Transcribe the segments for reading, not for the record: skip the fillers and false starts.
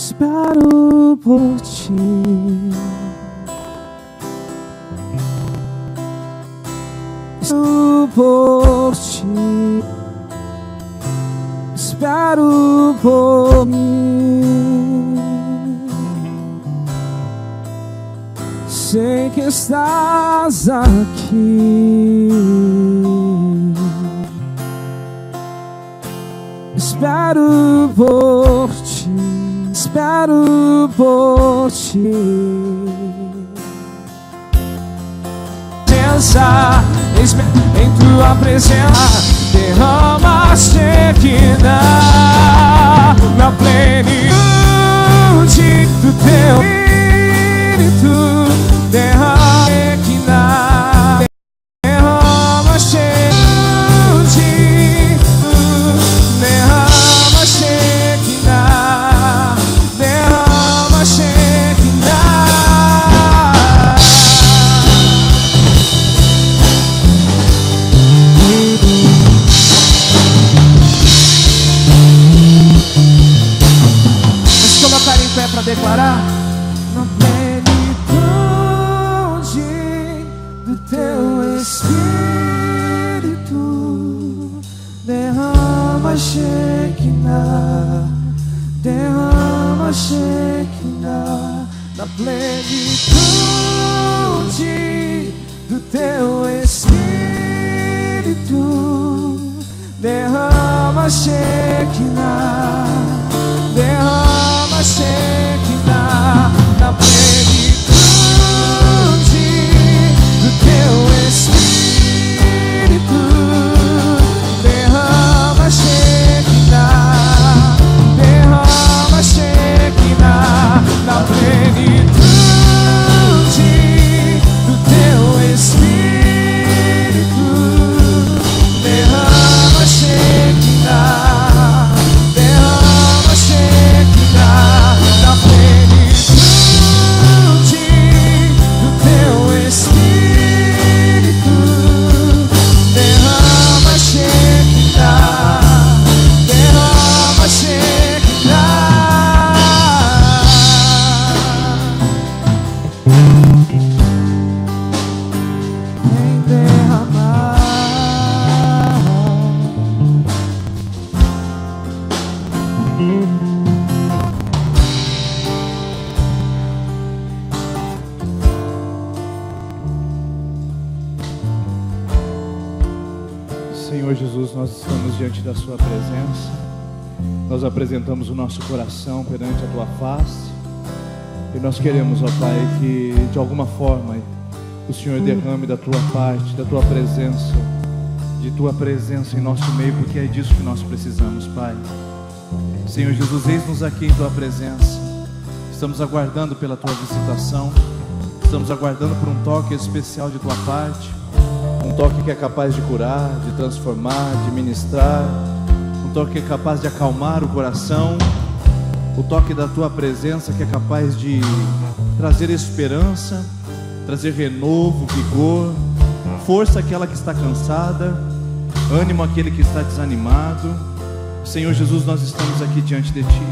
espero por ti. Espero por ti, espero por mim. Sei que estás aqui. Espero por ti, espero por ti. Em tua presença derrama-se na plenitude do teu Espírito. Derrama-se para declarar na plenitude do teu Espírito. Derrama Shekinah, derrama Shekinah na plenitude do teu Espírito. Derrama Shekinah, derrama Shekinah na plenitude do teu Espírito. Derrama Shekinah, derrama Shekinah na plenitude do teu Espírito. Derrama Shekinah, derrama Shekinah na plenitude do teu Espírito. Derrama Shekinah, derrama Shekinah. Vem derramar. Senhor Jesus, nós estamos diante da sua presença. Nós apresentamos o nosso coração perante a tua face. E nós queremos, ó Pai, que de alguma forma o Senhor derrame da tua parte, da tua presença, de tua presença em nosso meio, porque é disso que nós precisamos, Pai. Senhor Jesus, eis-nos aqui em tua presença. Estamos aguardando pela tua visitação. Estamos aguardando por um toque especial de tua parte. Um toque que é capaz de curar, de transformar, de ministrar. Um toque que é capaz de acalmar o coração. O toque da tua presença que é capaz de trazer esperança, trazer renovo, vigor, força àquela que está cansada, ânimo àquele que está desanimado. Senhor Jesus, nós estamos aqui diante de ti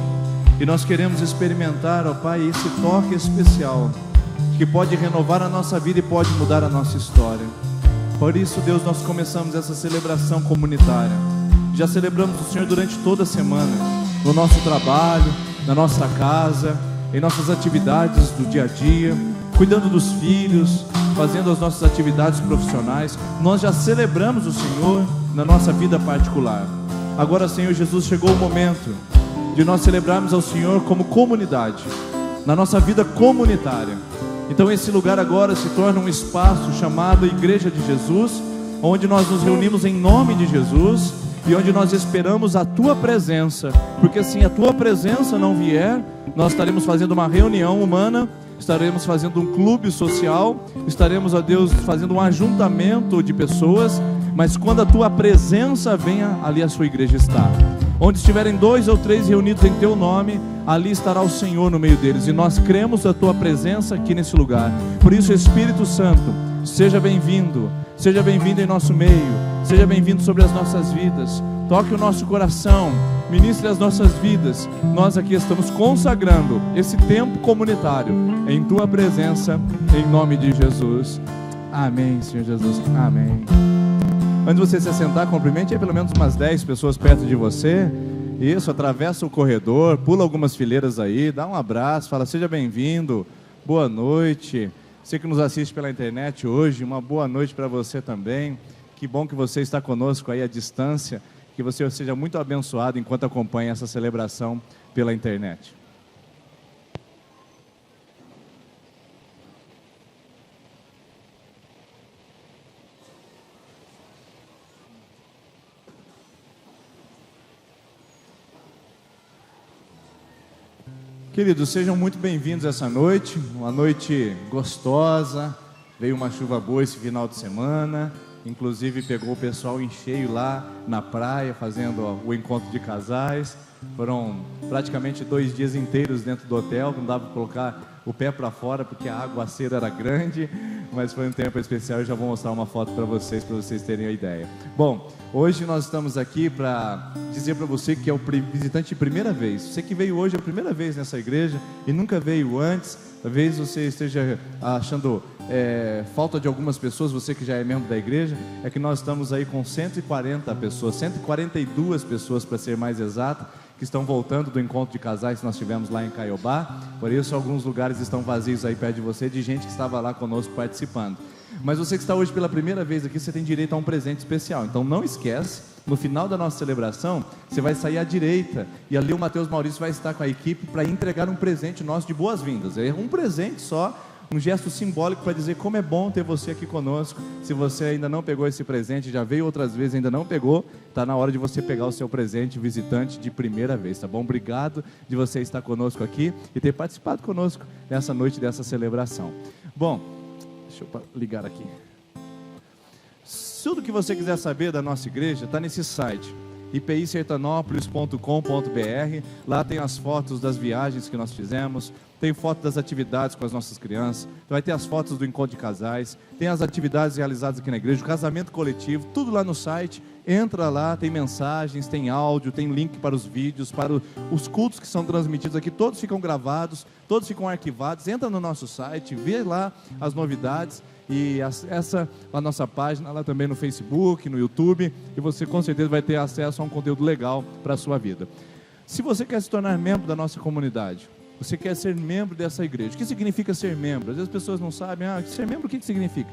e nós queremos experimentar, ó Pai, esse toque especial que pode renovar a nossa vida e pode mudar a nossa história. Por isso, Deus, nós começamos essa celebração comunitária. Já celebramos o Senhor durante toda a semana, no nosso trabalho, na nossa casa, em nossas atividades do dia a dia, cuidando dos filhos, fazendo as nossas atividades profissionais. Nós já celebramos o Senhor na nossa vida particular. Agora, Senhor Jesus, chegou o momento de nós celebrarmos ao Senhor como comunidade, na nossa vida comunitária. Então esse lugar agora se torna um espaço chamado Igreja de Jesus, onde nós nos reunimos em nome de Jesus e onde nós esperamos a tua presença, porque se a tua presença não vier, nós estaremos fazendo uma reunião humana, estaremos fazendo um clube social, estaremos, ó Deus, fazendo um ajuntamento de pessoas, mas quando a tua presença venha, ali a sua igreja está. Onde estiverem 2 ou 3 reunidos em teu nome, ali estará o Senhor no meio deles, e nós cremos a tua presença aqui nesse lugar. Por isso, Espírito Santo, seja bem-vindo em nosso meio, seja bem-vindo sobre as nossas vidas. Toque o nosso coração, ministre as nossas vidas. Nós aqui estamos consagrando esse tempo comunitário em Tua presença, em nome de Jesus. Amém, Senhor Jesus. Amém. Antes de você se assentar, cumprimente aí pelo menos umas 10 pessoas perto de você. Isso, atravessa o corredor, pula algumas fileiras aí, dá um abraço, fala: seja bem-vindo, boa noite. Você que nos assiste pela internet hoje, uma boa noite para você também. Que bom que você está conosco aí à distância, que você seja muito abençoado enquanto acompanha essa celebração pela internet. Queridos, sejam muito bem-vindos essa noite, uma noite gostosa. Veio uma chuva boa esse final de semana, inclusive pegou o pessoal em cheio lá na praia, fazendo o encontro de casais. Foram praticamente 2 dias inteiros dentro do hotel, não dava para colocar o pé para fora porque a aguaceira era grande, mas foi um tempo especial. Eu já vou mostrar uma foto para vocês terem a ideia. Bom, hoje nós estamos aqui para dizer para você que é o visitante de primeira vez. Você que veio hoje a primeira vez nessa igreja e nunca veio antes, talvez você esteja achando falta de algumas pessoas. Você que já é membro da igreja, é que nós estamos aí com 140 pessoas, 142 pessoas para ser mais exato, que estão voltando do encontro de casais que nós tivemos lá em Caiobá. Por isso alguns lugares estão vazios aí perto de você, de gente que estava lá conosco participando. Mas você que está hoje pela primeira vez aqui, você tem direito a um presente especial. Então não esquece, no final da nossa celebração, você vai sair à direita e ali o Mateus Maurício vai estar com a equipe para entregar um presente nosso de boas-vindas. É um presente só, um gesto simbólico para dizer como é bom ter você aqui conosco. Se você ainda não pegou esse presente, já veio outras vezes e ainda não pegou, está na hora de você pegar o seu presente, visitante de primeira vez, tá bom? Obrigado de você estar conosco aqui e ter participado conosco nessa noite dessa celebração. Bom, deixa eu ligar aqui. Tudo que você quiser saber da nossa igreja está nesse site, ipisertanopolis.com.br. Lá tem as fotos das viagens que nós fizemos, tem foto das atividades com as nossas crianças, vai ter as fotos do encontro de casais, tem as atividades realizadas aqui na igreja, o casamento coletivo, tudo lá no site. Entra lá, tem mensagens, tem áudio, tem link para os vídeos, para os cultos que são transmitidos aqui, todos ficam gravados, todos ficam arquivados. Entra no nosso site, vê lá as novidades. E a nossa página lá também no Facebook, no YouTube, e você com certeza vai ter acesso a um conteúdo legal para a sua vida. Se você quer se tornar membro da nossa comunidade, você quer ser membro dessa igreja, o que significa ser membro? Às vezes as pessoas não sabem, ser membro o que significa?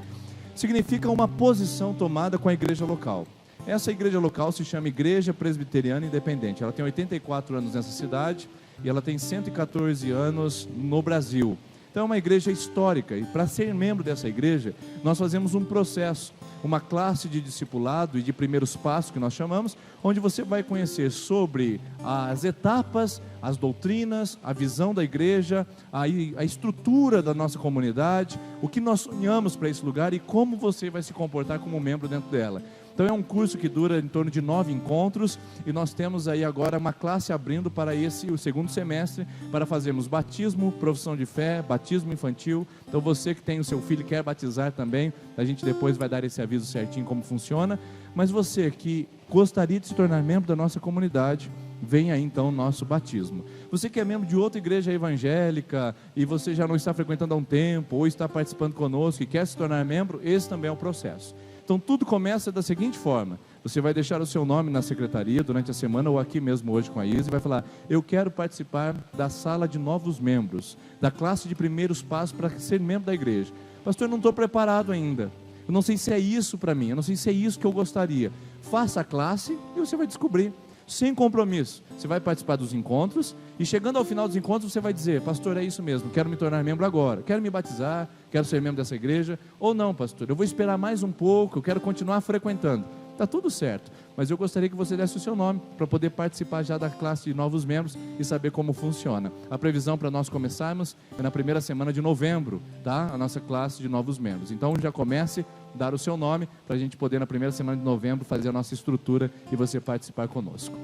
Significa uma posição tomada com a igreja local. Essa igreja local se chama Igreja Presbiteriana Independente. Ela tem 84 anos nessa cidade e ela tem 114 anos no Brasil. Então é uma igreja histórica, e para ser membro dessa igreja, nós fazemos um processo, uma classe de discipulado e de primeiros passos, que nós chamamos, onde você vai conhecer sobre as etapas, as doutrinas, a visão da igreja, a estrutura da nossa comunidade, o que nós sonhamos para esse lugar e como você vai se comportar como membro dentro dela. Então é um curso que dura em torno de 9 encontros, e nós temos aí agora uma classe abrindo para o segundo semestre, para fazermos batismo, profissão de fé, batismo infantil. Então você que tem o seu filho e quer batizar também, a gente depois vai dar esse aviso certinho como funciona. Mas você que gostaria de se tornar membro da nossa comunidade, vem aí então o nosso batismo. Você que é membro de outra igreja evangélica e você já não está frequentando há um tempo, ou está participando conosco e quer se tornar membro, esse também é o processo. Então tudo começa da seguinte forma: você vai deixar o seu nome na secretaria durante a semana, ou aqui mesmo hoje com a Isa, e vai falar: eu quero participar da sala de novos membros, da classe de primeiros passos para ser membro da igreja. Pastor, eu não estou preparado ainda, eu não sei se é isso para mim, eu não sei se é isso que eu gostaria. Faça a classe e você vai descobrir, sem compromisso. Você vai participar dos encontros e chegando ao final dos encontros você vai dizer: pastor, é isso mesmo, quero me tornar membro agora, quero me batizar, quero ser membro dessa igreja. Ou não, pastor, eu vou esperar mais um pouco, eu quero continuar frequentando. Está tudo certo, mas eu gostaria que você desse o seu nome para poder participar já da classe de novos membros e saber como funciona. A previsão para nós começarmos é na primeira semana de novembro, tá? A nossa classe de novos membros. Então já comece a dar o seu nome para a gente poder na primeira semana de novembro fazer a nossa estrutura e você participar conosco.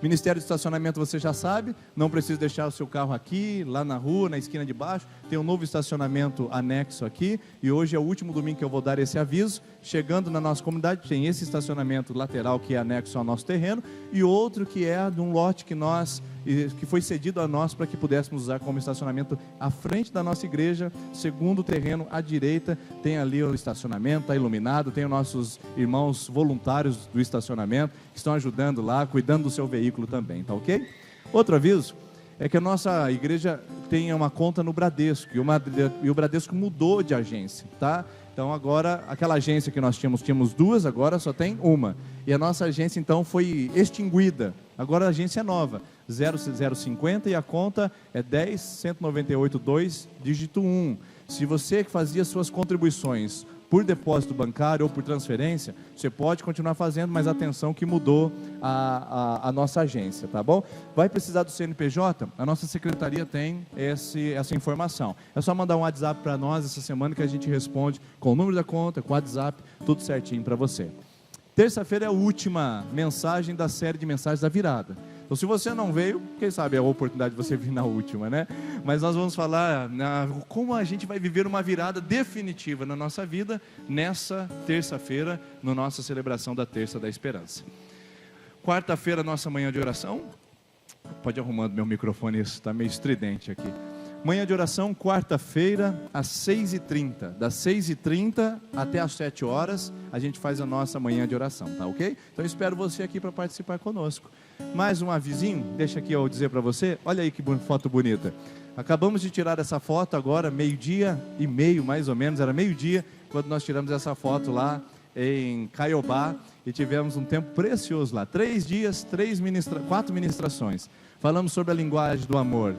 Ministério de estacionamento você já sabe, não precisa deixar o seu carro aqui, lá na rua, na esquina de baixo. Tem um novo estacionamento anexo aqui, e hoje é o último domingo que eu vou dar esse aviso. Chegando na nossa comunidade, tem esse estacionamento lateral que é anexo ao nosso terreno, e outro que é de um lote que foi cedido a nós para que pudéssemos usar como estacionamento à frente da nossa igreja, segundo terreno à direita. Tem ali o estacionamento, está iluminado, tem os nossos irmãos voluntários do estacionamento que estão ajudando lá, cuidando do seu veículo também, tá ok? Outro aviso é que a nossa igreja tem uma conta no Bradesco, e o Bradesco mudou de agência, tá? Então agora, aquela agência que nós tínhamos duas, agora só tem uma. E a nossa agência então foi extinguida. Agora a agência é nova, 0050, e a conta é 10.198.2, dígito 1. Se você que fazia suas contribuições por depósito bancário ou por transferência, você pode continuar fazendo, mas atenção que mudou a nossa agência, tá bom? Vai precisar do CNPJ? A nossa secretaria tem essa informação. É só mandar um WhatsApp para nós essa semana que a gente responde com o número da conta, com o WhatsApp, tudo certinho para você. Terça-feira é a última mensagem da série de mensagens da virada. Então, se você não veio, quem sabe é a oportunidade de você vir na última, né? Mas nós vamos falar como a gente vai viver uma virada definitiva na nossa vida nessa terça-feira, na nossa celebração da Terça da Esperança. Quarta-feira, nossa manhã de oração. Pode ir arrumando meu microfone, isso está meio estridente aqui. Manhã de oração, quarta-feira, às 6h30. Das 6h30 até às 7 horas, a gente faz a nossa manhã de oração, tá ok? Então eu espero você aqui para participar conosco. Mais um avisinho, deixa aqui eu dizer para você, olha aí que foto bonita. Acabamos de tirar essa foto agora, 12h30, mais ou menos, era meio-dia, quando nós tiramos essa foto lá em Caiobá, e tivemos um tempo precioso lá. 3 dias, 4 ministrações. Falamos sobre a linguagem do amor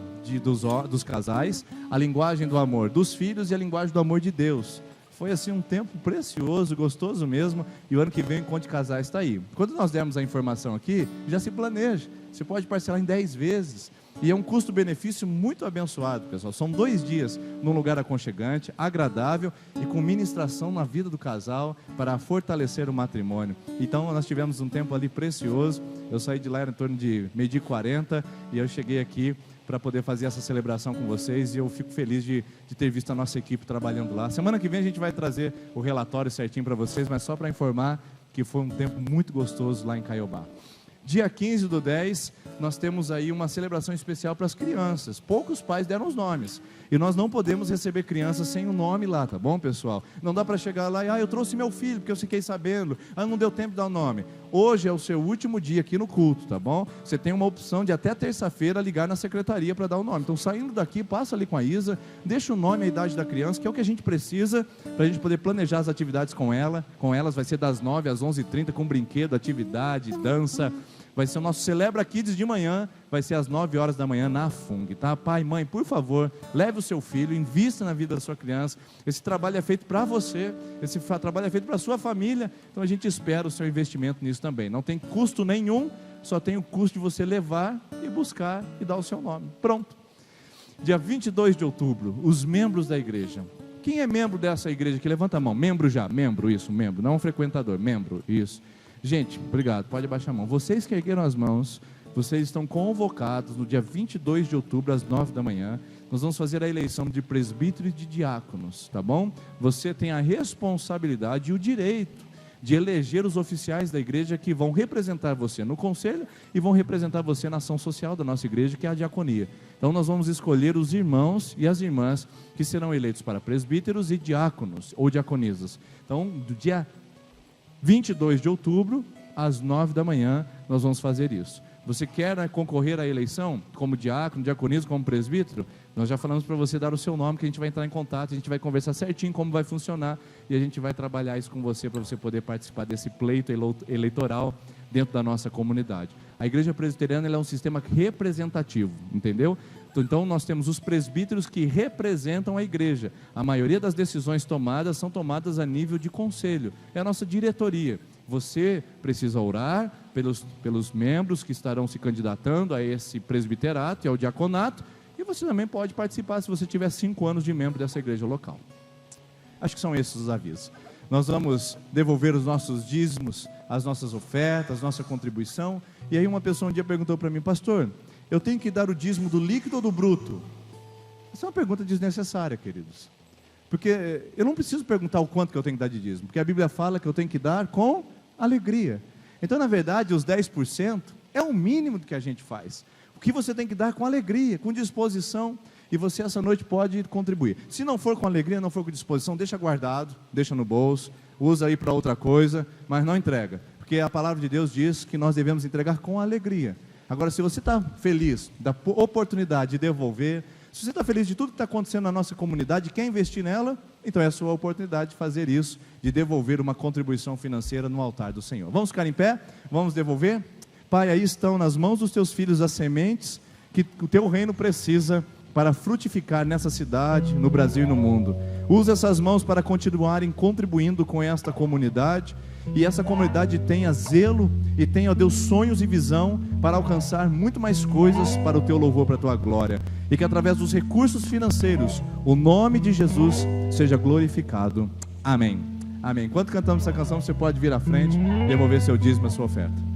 dos casais, a linguagem do amor dos filhos e a linguagem do amor de Deus. Foi assim um tempo precioso, gostoso mesmo, e o ano que vem o Encontro de Casais está aí. Quando nós demos a informação aqui, já se planeja, você pode parcelar em 10 vezes, e é um custo-benefício muito abençoado, pessoal. São 2 dias num lugar aconchegante, agradável e com ministração na vida do casal para fortalecer o matrimônio. Então nós tivemos um tempo ali precioso. Eu saí de lá em torno de 12h40 e eu cheguei aqui para poder fazer essa celebração com vocês, e eu fico feliz de ter visto a nossa equipe trabalhando lá. Semana que vem a gente vai trazer o relatório certinho para vocês, mas só para informar que foi um tempo muito gostoso lá em Caiobá. Dia 15/10, nós temos aí uma celebração especial para as crianças. Poucos pais deram os nomes. E nós não podemos receber crianças sem o nome lá, tá bom, pessoal? Não dá para chegar lá e, eu trouxe meu filho, porque eu fiquei sabendo. Não deu tempo de dar o nome. Hoje é o seu último dia aqui no culto, tá bom? Você tem uma opção de até terça-feira ligar na secretaria para dar o nome. Então, saindo daqui, passa ali com a Isa, deixa o nome e a idade da criança, que é o que a gente precisa para a gente poder planejar as atividades com ela. Com elas vai ser das 9 às 11h30, com brinquedo, atividade, dança. Vai ser o nosso Celebra Kids de manhã, vai ser às 9 horas da manhã na FUNG, tá? Pai, mãe, por favor, leve o seu filho, invista na vida da sua criança. Esse trabalho é feito para você, esse trabalho é feito para a sua família, então a gente espera o seu investimento nisso também. Não tem custo nenhum, só tem o custo de você levar e buscar e dar o seu nome. Pronto. Dia 22 de outubro, os membros da igreja. Quem é membro dessa igreja aqui? Levanta a mão. Membro já, membro, isso, membro, não um frequentador, membro, isso. Gente, obrigado, pode abaixar a mão. Vocês que ergueram as mãos, vocês estão convocados no dia 22 de outubro, às 9 da manhã. Nós vamos fazer a eleição de presbítero e de diáconos, tá bom? Você tem a responsabilidade e o direito de eleger os oficiais da igreja que vão representar você no conselho e vão representar você na ação social da nossa igreja, que é a diaconia. Então nós vamos escolher os irmãos e as irmãs que serão eleitos para presbíteros e diáconos ou diaconisas. Então, do dia 22 de outubro, às 9 da manhã, nós vamos fazer isso. Você quer concorrer à eleição como diácono, diaconisa, como presbítero? Nós já falamos para você dar o seu nome, que a gente vai entrar em contato, a gente vai conversar certinho como vai funcionar e a gente vai trabalhar isso com você para você poder participar desse pleito eleitoral dentro da nossa comunidade. A igreja presbiteriana é um sistema representativo, entendeu? Então nós temos os presbíteros que representam a igreja. A maioria das decisões tomadas são tomadas a nível de conselho, é a nossa diretoria. Você precisa orar pelos membros que estarão se candidatando a esse presbiterato e ao diaconato, e você também pode participar se você tiver 5 anos de membro dessa igreja local. Acho que são esses os avisos. Nós vamos devolver os nossos dízimos as nossas ofertas, nossa contribuição. E aí uma pessoa um dia perguntou para mim: pastor, eu tenho que dar o dízimo do líquido ou do bruto? Essa é uma pergunta desnecessária, queridos, porque eu não preciso perguntar o quanto que eu tenho que dar de dízimo, porque a Bíblia fala que eu tenho que dar com alegria. Então, na verdade, os 10% é o mínimo do que a gente faz. O que você tem que dar com alegria, com disposição, e você essa noite pode contribuir. Se não for com alegria, não for com disposição, deixa guardado, deixa no bolso, usa aí para outra coisa, mas não entrega, porque a palavra de Deus diz que nós devemos entregar com alegria. Agora, se você está feliz da oportunidade de devolver, se você está feliz de tudo que está acontecendo na nossa comunidade, quer investir nela, então é a sua oportunidade de fazer isso, de devolver uma contribuição financeira no altar do Senhor. Vamos ficar em pé? Vamos devolver? Pai, aí estão nas mãos dos teus filhos as sementes que o teu reino precisa para frutificar nessa cidade, no Brasil e no mundo. Usa essas mãos para continuarem contribuindo com esta comunidade, e essa comunidade tenha zelo e tenha, ó Deus, sonhos e visão para alcançar muito mais coisas para o teu louvor, para a tua glória, e que através dos recursos financeiros o nome de Jesus seja glorificado. Amém. Amém. Enquanto cantamos essa canção, você pode vir à frente e devolver seu dízimo e a sua oferta.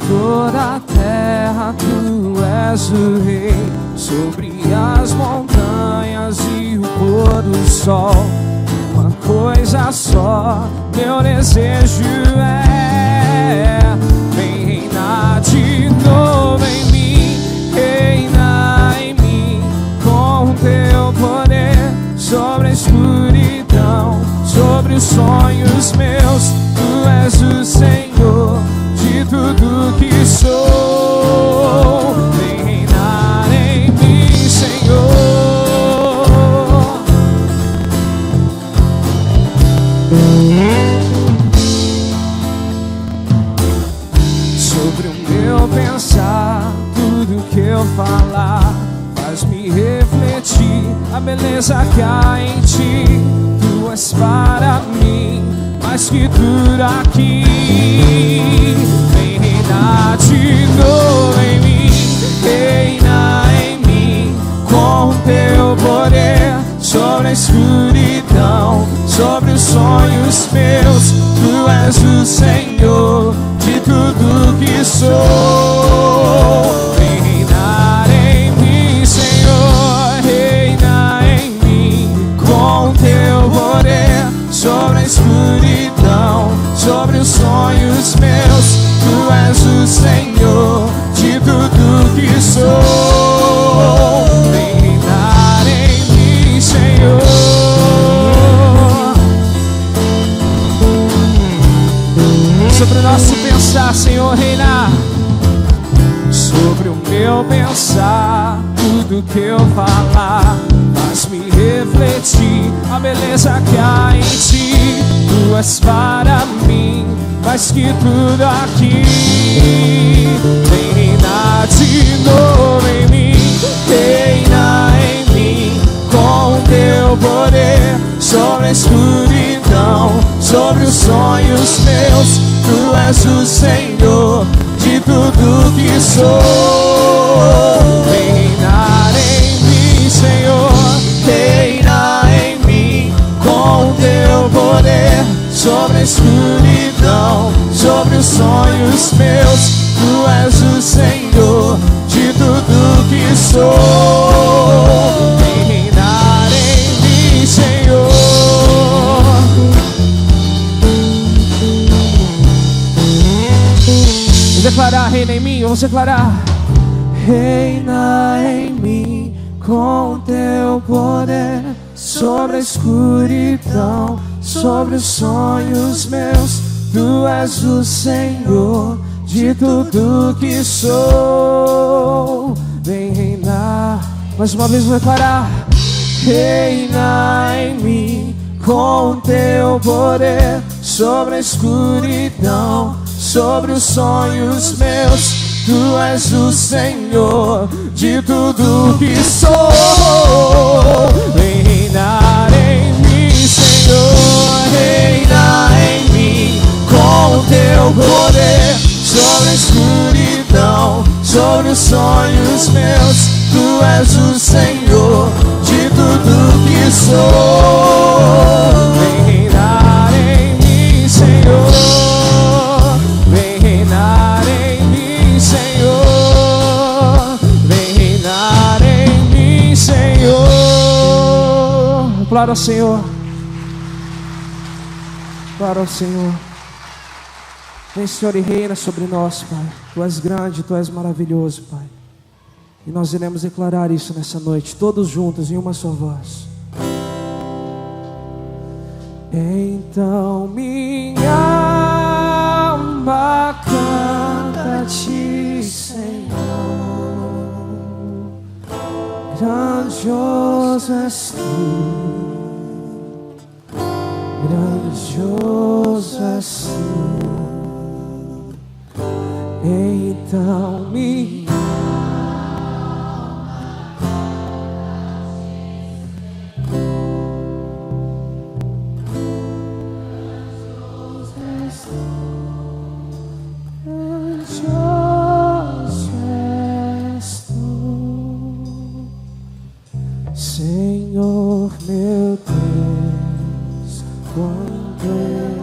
Toda a terra tu és o rei, sobre as montanhas e o pôr do sol. Uma coisa só, meu desejo é: vem reinar de novo em mim, reina em mim, com o teu poder, sobre a escuridão, sobre os sonhos meus. Tu és o Senhor de tudo que sou, vem reinar em mim, Senhor. Sobre o meu pensar, tudo que eu falar, faz-me refletir a beleza que há em ti. Tu és para mim mais que tudo aqui. Vem reinar de novo em mim, reina em mim, com o teu poder, sobre a escuridão, sobre os sonhos meus. Tu és o Senhor de tudo que sou. Vem reinar em mim, Senhor, reina em mim, com o teu poder, sobre a escuridão, sobre os sonhos meus. Tu és o Senhor de tudo que sou. Vem reinar em mim, Senhor. Sobre o nosso pensar, Senhor, reinar. Sobre o meu pensar, tudo que eu falar, faz-me refletir a beleza que há em ti. Tu és para mim mais que tudo aqui. Vem reinar de novo em mim, reina em mim, com o teu poder, sobre a escuridão, sobre os sonhos meus. Tu és o Senhor de tudo que sou. Vem reinar em mim, Senhor, reina em mim, com o teu poder, sobre a escuridão, sobre os sonhos meus. Tu és o Senhor de tudo que sou. Vem reinar em mim, Senhor. Vou declarar: reina em mim. Vamos declarar: reina em mim, com o teu poder, sobre a escuridão, sobre os sonhos meus. Tu és o Senhor de tudo que sou. Vem reinar. Mais uma vez vou declarar: reina em mim, com o teu poder, sobre a escuridão, sobre os sonhos meus. Tu és o Senhor de tudo que sou. Vem reinar em mim, Senhor, reina em mim com o teu poder. Sobre a escuridão, sobre os sonhos meus, Tu és o Senhor de tudo que sou. Vem reinar em mim, Senhor, vem reinar em mim, Senhor, vem reinar em mim, Senhor. Glória ao Senhor, glória ao Senhor. Vem, Senhor, e reina sobre nós, Pai. Tu és grande, Tu és maravilhoso, Pai. E nós iremos declarar isso nessa noite, todos juntos, em uma só voz. Então minha alma canta-te, Senhor. Grandioso és Tu, grandioso és Tu. Então minha Senhor meu Deus, quando eu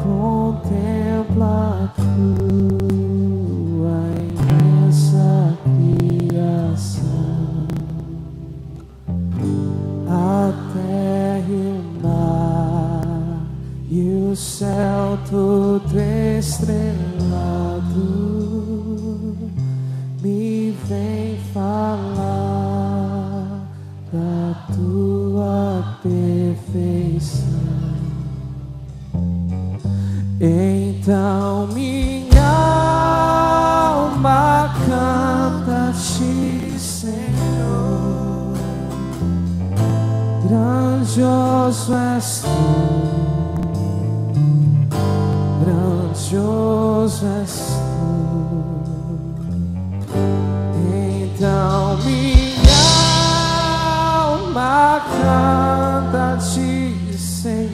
contempla a Tua imensa criação, a terra e o mar e o céu todo estrelado, me vem falar da Tua perfeição. Então minha alma canta-te, Senhor. Grandioso és Tu, grandioso és Tu. Então minha alma canta-te, Senhor.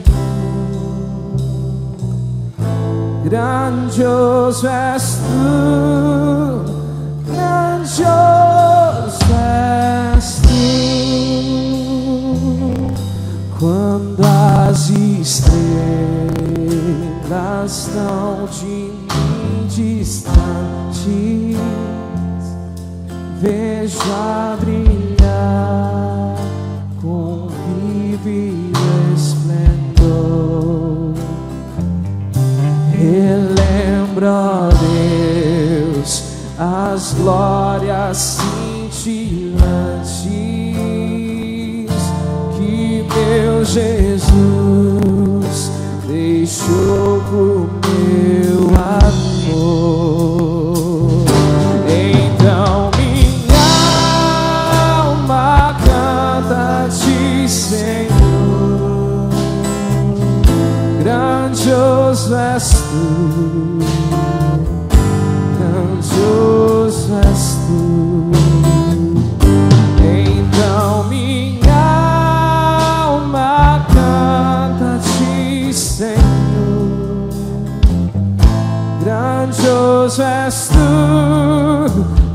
Grandioso és Tu, grandioso és Tu. Quando as estrelas estão de mim distantes, vejo a brilhar com vivo esplendor. Relembra, Deus, as glórias cintilantes que meu Jesus deixou por meu amor. Então minha alma canta-te, Senhor. Grandioso és Tu, grandioso és Tu. Então minha alma canta-te, Senhor. Grandioso és Tu,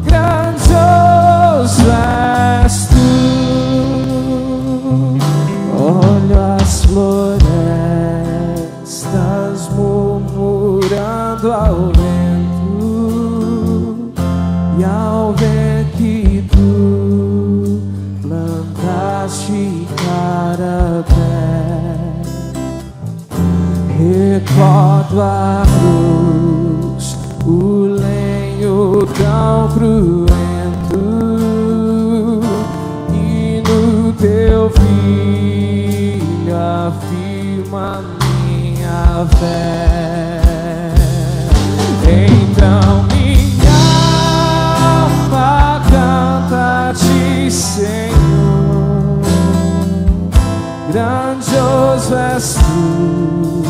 grandioso és Tu. Olho as florestas murmurando ao vento, e ao ver que Tu plantaste carapé, recordo a cruz, o lenho tão cruento, e no Teu Filho afirma minha fé. Então minha alma canta-te, Senhor. Grandioso és Tu,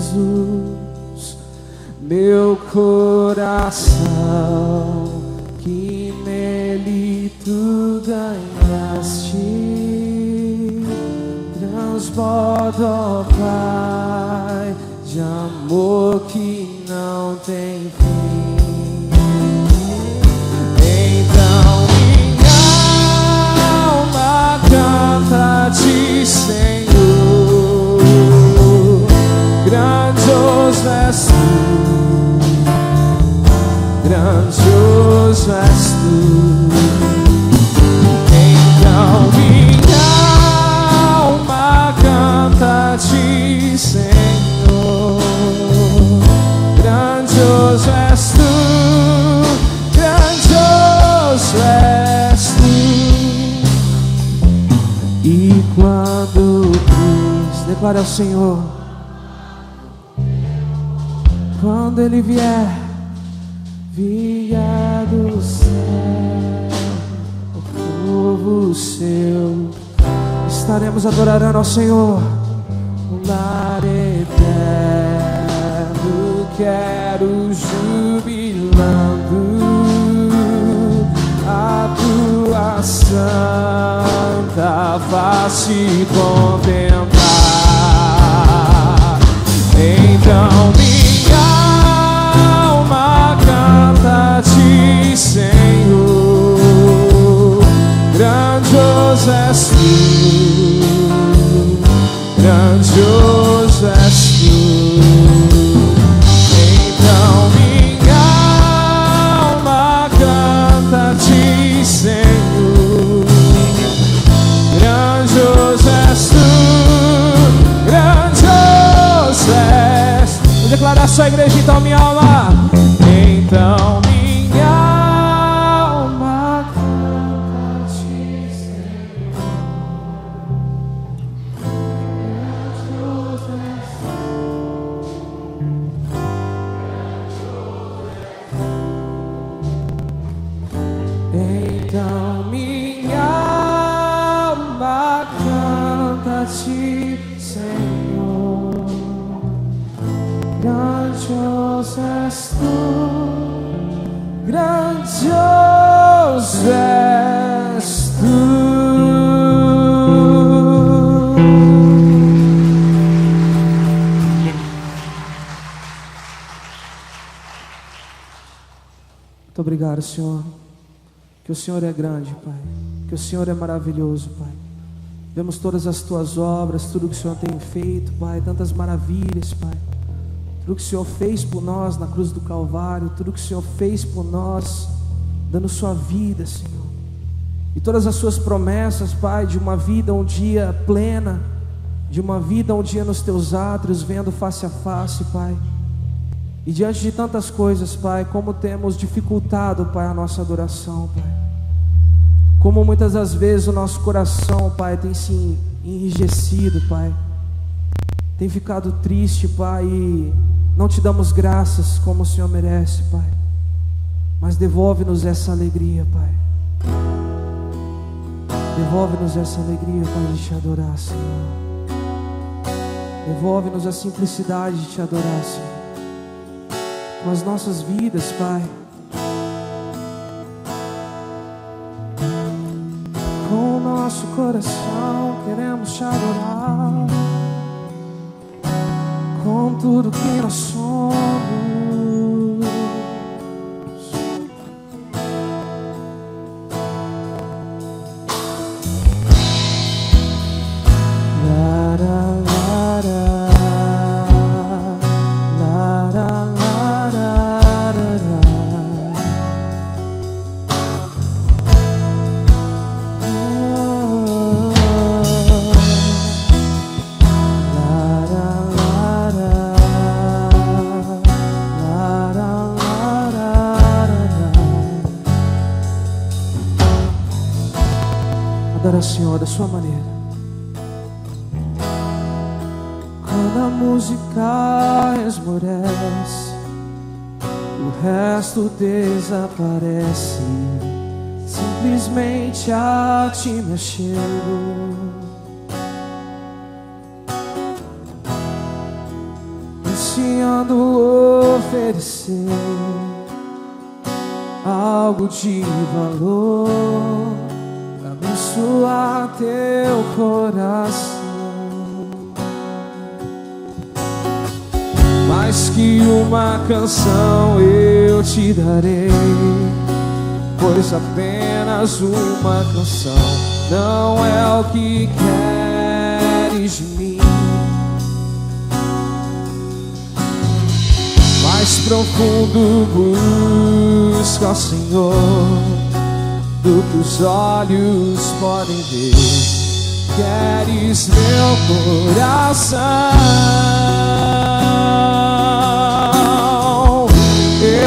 Jesus, meu coração, que nele tu ganhaste, transborda, ó Pai, de amor que não tem fim. Então minha alma canta-te, Senhor, grandioso és tu, grandioso és tu. Então minha alma canta-te, Senhor, grandioso és tu, grandioso és tu. E quando Cristo, declara ao Senhor, quando Ele vier do céu, o povo seu, estaremos adorando ao Senhor. Um lar eterno, quero jubilando a tua santa face contemplar. Então minha alma canta-te, Senhor, grandioso és tu, grandioso és tu. Então minha alma canta-te, Senhor, grandioso és tu, grandioso és. Vou declarar só a igreja, então minha alma. Então minha alma canta-te, Senhor, grandioso és tu. Então minha alma canta-te, Senhor, grandioso és tu, grandioso és tu. Muito obrigado, Senhor, que o Senhor é grande, Pai, que o Senhor é maravilhoso, Pai. Vemos todas as tuas obras, tudo que o Senhor tem feito, Pai, tantas maravilhas, Pai. Tudo que o Senhor fez por nós na cruz do Calvário, tudo que o Senhor fez por nós, dando sua vida, Senhor. E todas as suas promessas, Pai, de uma vida um dia plena, de uma vida um dia nos teus átrios, vendo face a face, Pai. E diante de tantas coisas, Pai, como temos dificultado, Pai, a nossa adoração, Pai. Como muitas das vezes o nosso coração, Pai, tem se enrijecido, Pai. Tem ficado triste, Pai, e não te damos graças como o Senhor merece, Pai. Mas devolve-nos essa alegria, Pai. Devolve-nos essa alegria, Pai, de te adorar, Senhor. Devolve-nos a simplicidade de te adorar, Senhor. Com as nossas vidas, Pai. Com o nosso coração queremos te adorar, com tudo que nós somos. Adora, Senhor, da sua maneira. Quando a música esmorece, o resto desaparece. Simplesmente a ti me achego. ansiando oferecer algo de valor, abençoar teu coração. Mais que uma canção eu te darei, pois apenas uma canção não é o que queres de mim. Mais profundo busca ao Senhor do que os olhos podem ver. Queres meu coração.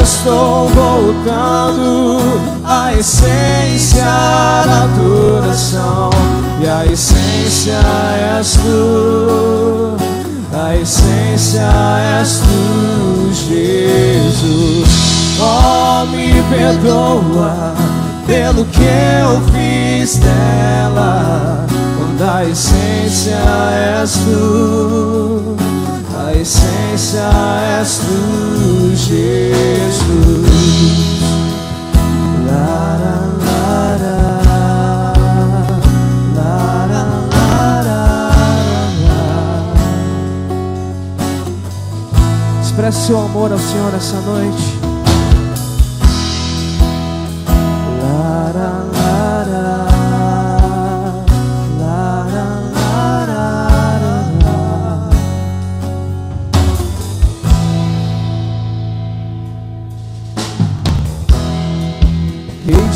Estou voltando à essência da adoração, e a essência és tu, a essência és tu, Jesus. Oh, me perdoa pelo que eu fiz dela, quando a essência és tu, a essência és tu, Jesus. Expresse seu amor ao Senhor essa noite.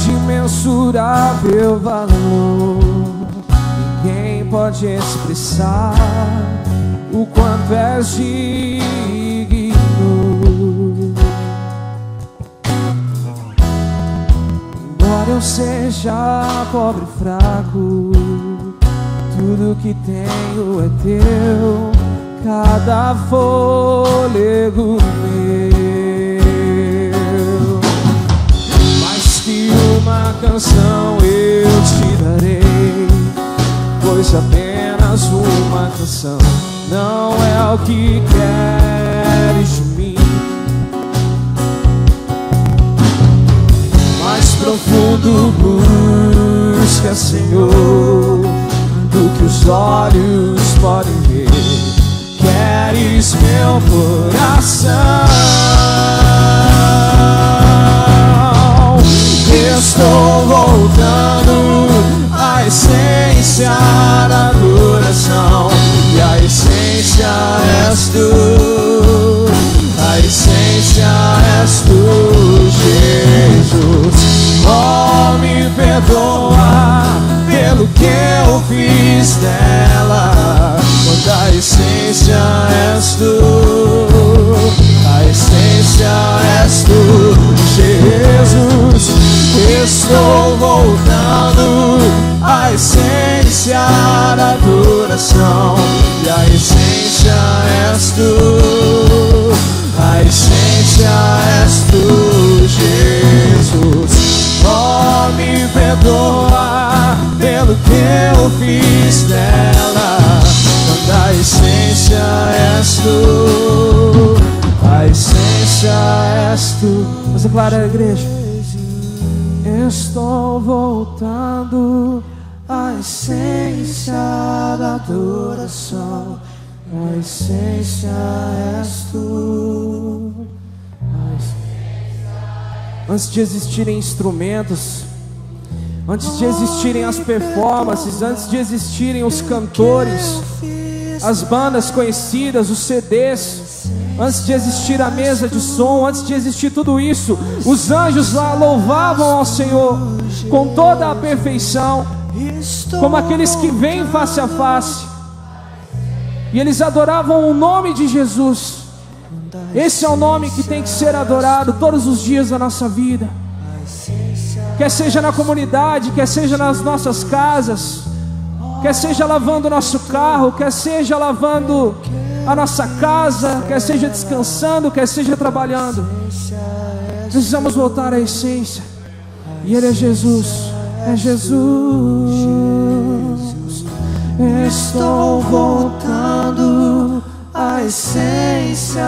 De imensurável valor, ninguém pode expressar o quanto és digno. Embora eu seja pobre e fraco, tudo que tenho é teu, cada fôlego meu. Uma canção eu te darei, pois apenas uma canção não é o que queres de mim. Mais profundo busca, Senhor, do que os olhos podem ver. Queres meu coração. Estou voltando à essência da adoração, e a essência és tu, a essência és tu, Jesus. Oh, me perdoa pelo que eu fiz dela, quando a essência és tu, a essência és tu, Jesus. Estou voltando à essência da adoração, e a essência és tu, a essência és tu, Jesus. Oh, me perdoa pelo que eu fiz dela, quando a essência és tu, a essência és tu. Vamos declarar, igreja. Estou voltando à essência da adoração, a essência és tu. Antes de existirem instrumentos, antes de existirem as performances, antes de existirem os cantores, as bandas conhecidas, os CDs, antes de existir a mesa de som, antes de existir tudo isso, os anjos lá louvavam ao Senhor com toda a perfeição, como aqueles que vêm face a face, e eles adoravam o nome de Jesus. Esse é o nome que tem que ser adorado todos os dias da nossa vida, quer seja na comunidade, quer seja nas nossas casas, quer seja lavando o nosso carro, quer seja lavando a nossa casa, quer seja descansando, quer seja trabalhando. Precisamos voltar à essência, e Ele é Jesus, é Jesus. Estou voltando à essência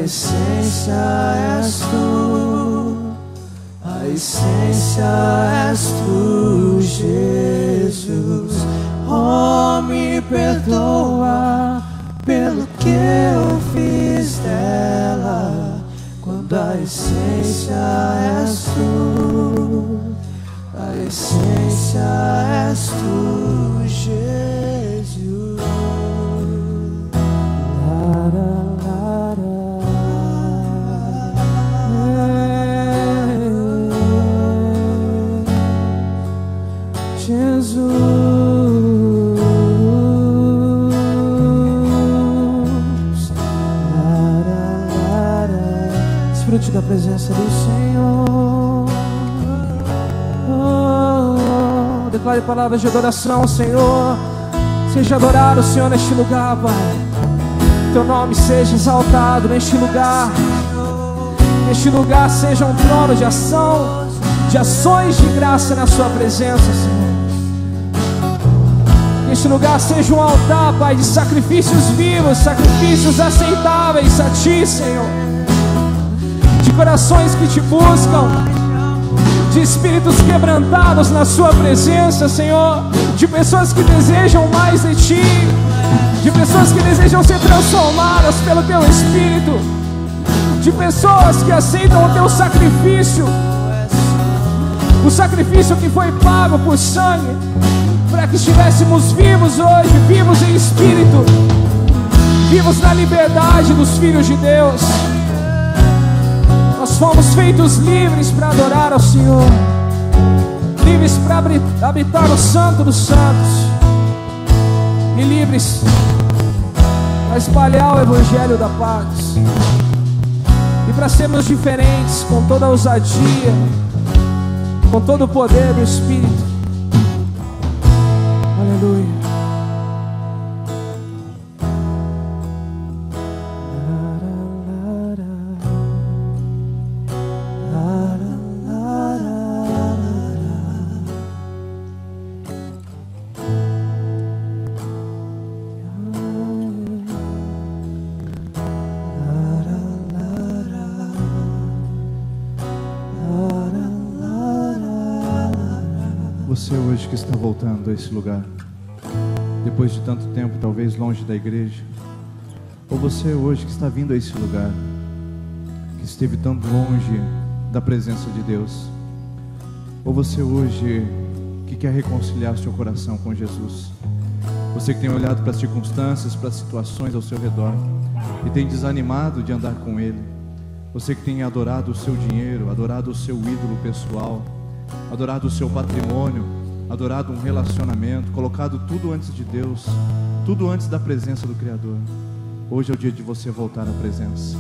essência és tu, a essência és tu, Jesus. Oh, me perdoa pelo que eu fiz dela, quando a essência és tu, a essência és tu, Jesus. Desfrute da presença do Senhor. Declare palavras de adoração, Senhor. Seja adorado, Senhor, neste lugar, Pai. Teu nome seja exaltado neste lugar. Neste lugar seja um trono de ação, de ações de graça na sua presença, Senhor. Que este lugar seja um altar, Pai, de sacrifícios vivos, sacrifícios aceitáveis a Ti, Senhor. De corações que Te buscam, de espíritos quebrantados na Sua presença, Senhor. De pessoas que desejam mais de Ti, de pessoas que desejam ser transformadas pelo Teu Espírito, de pessoas que aceitam o Teu sacrifício, o sacrifício que foi pago por sangue, para que estivéssemos vivos hoje, vivos em espírito, vivos na liberdade dos filhos de Deus. Nós fomos feitos livres para adorar ao Senhor, livres para habitar o Santo dos Santos, e livres para espalhar o Evangelho da paz, e para sermos diferentes com toda a ousadia, com todo o poder do Espírito. Aleluia. Você hoje que está voltando a esse lugar, depois de tanto tempo, talvez longe da igreja, ou você hoje que está vindo a esse lugar, que esteve tão longe da presença de Deus, ou você hoje que quer reconciliar seu coração com Jesus, você que tem olhado para as circunstâncias, para as situações ao seu redor e tem desanimado de andar com Ele, você que tem adorado o seu dinheiro, adorado o seu ídolo pessoal, adorado o seu patrimônio, adorado um relacionamento, colocado tudo antes de Deus, tudo antes da presença do Criador. Hoje é o dia de você voltar à presença.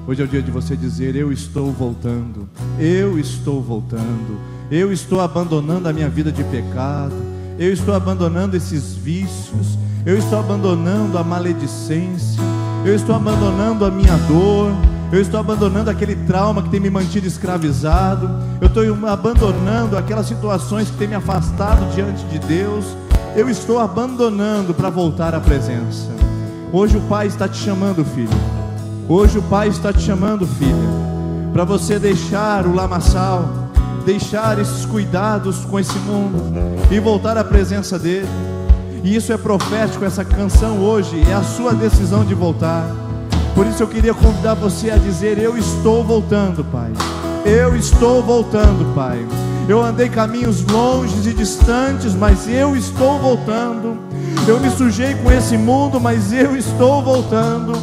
Hoje é o dia de você dizer: eu estou voltando, eu estou voltando, eu estou abandonando a minha vida de pecado, eu estou abandonando esses vícios, eu estou abandonando a maledicência, eu estou abandonando a minha dor, eu estou abandonando aquele trauma que tem me mantido escravizado, eu estou abandonando aquelas situações que tem me afastado diante de Deus, eu estou abandonando para voltar à presença. Hoje o Pai está te chamando, filho. Hoje o Pai está te chamando, filha, para você deixar o lamaçal, deixar esses cuidados com esse mundo e voltar à presença dEle. E isso é profético, essa canção hoje é a sua decisão de voltar. Por isso eu queria convidar você a dizer: eu estou voltando, Pai. Eu estou voltando, Pai. Eu andei caminhos longes e distantes, mas eu estou voltando. Eu me sujei com esse mundo, mas eu estou voltando.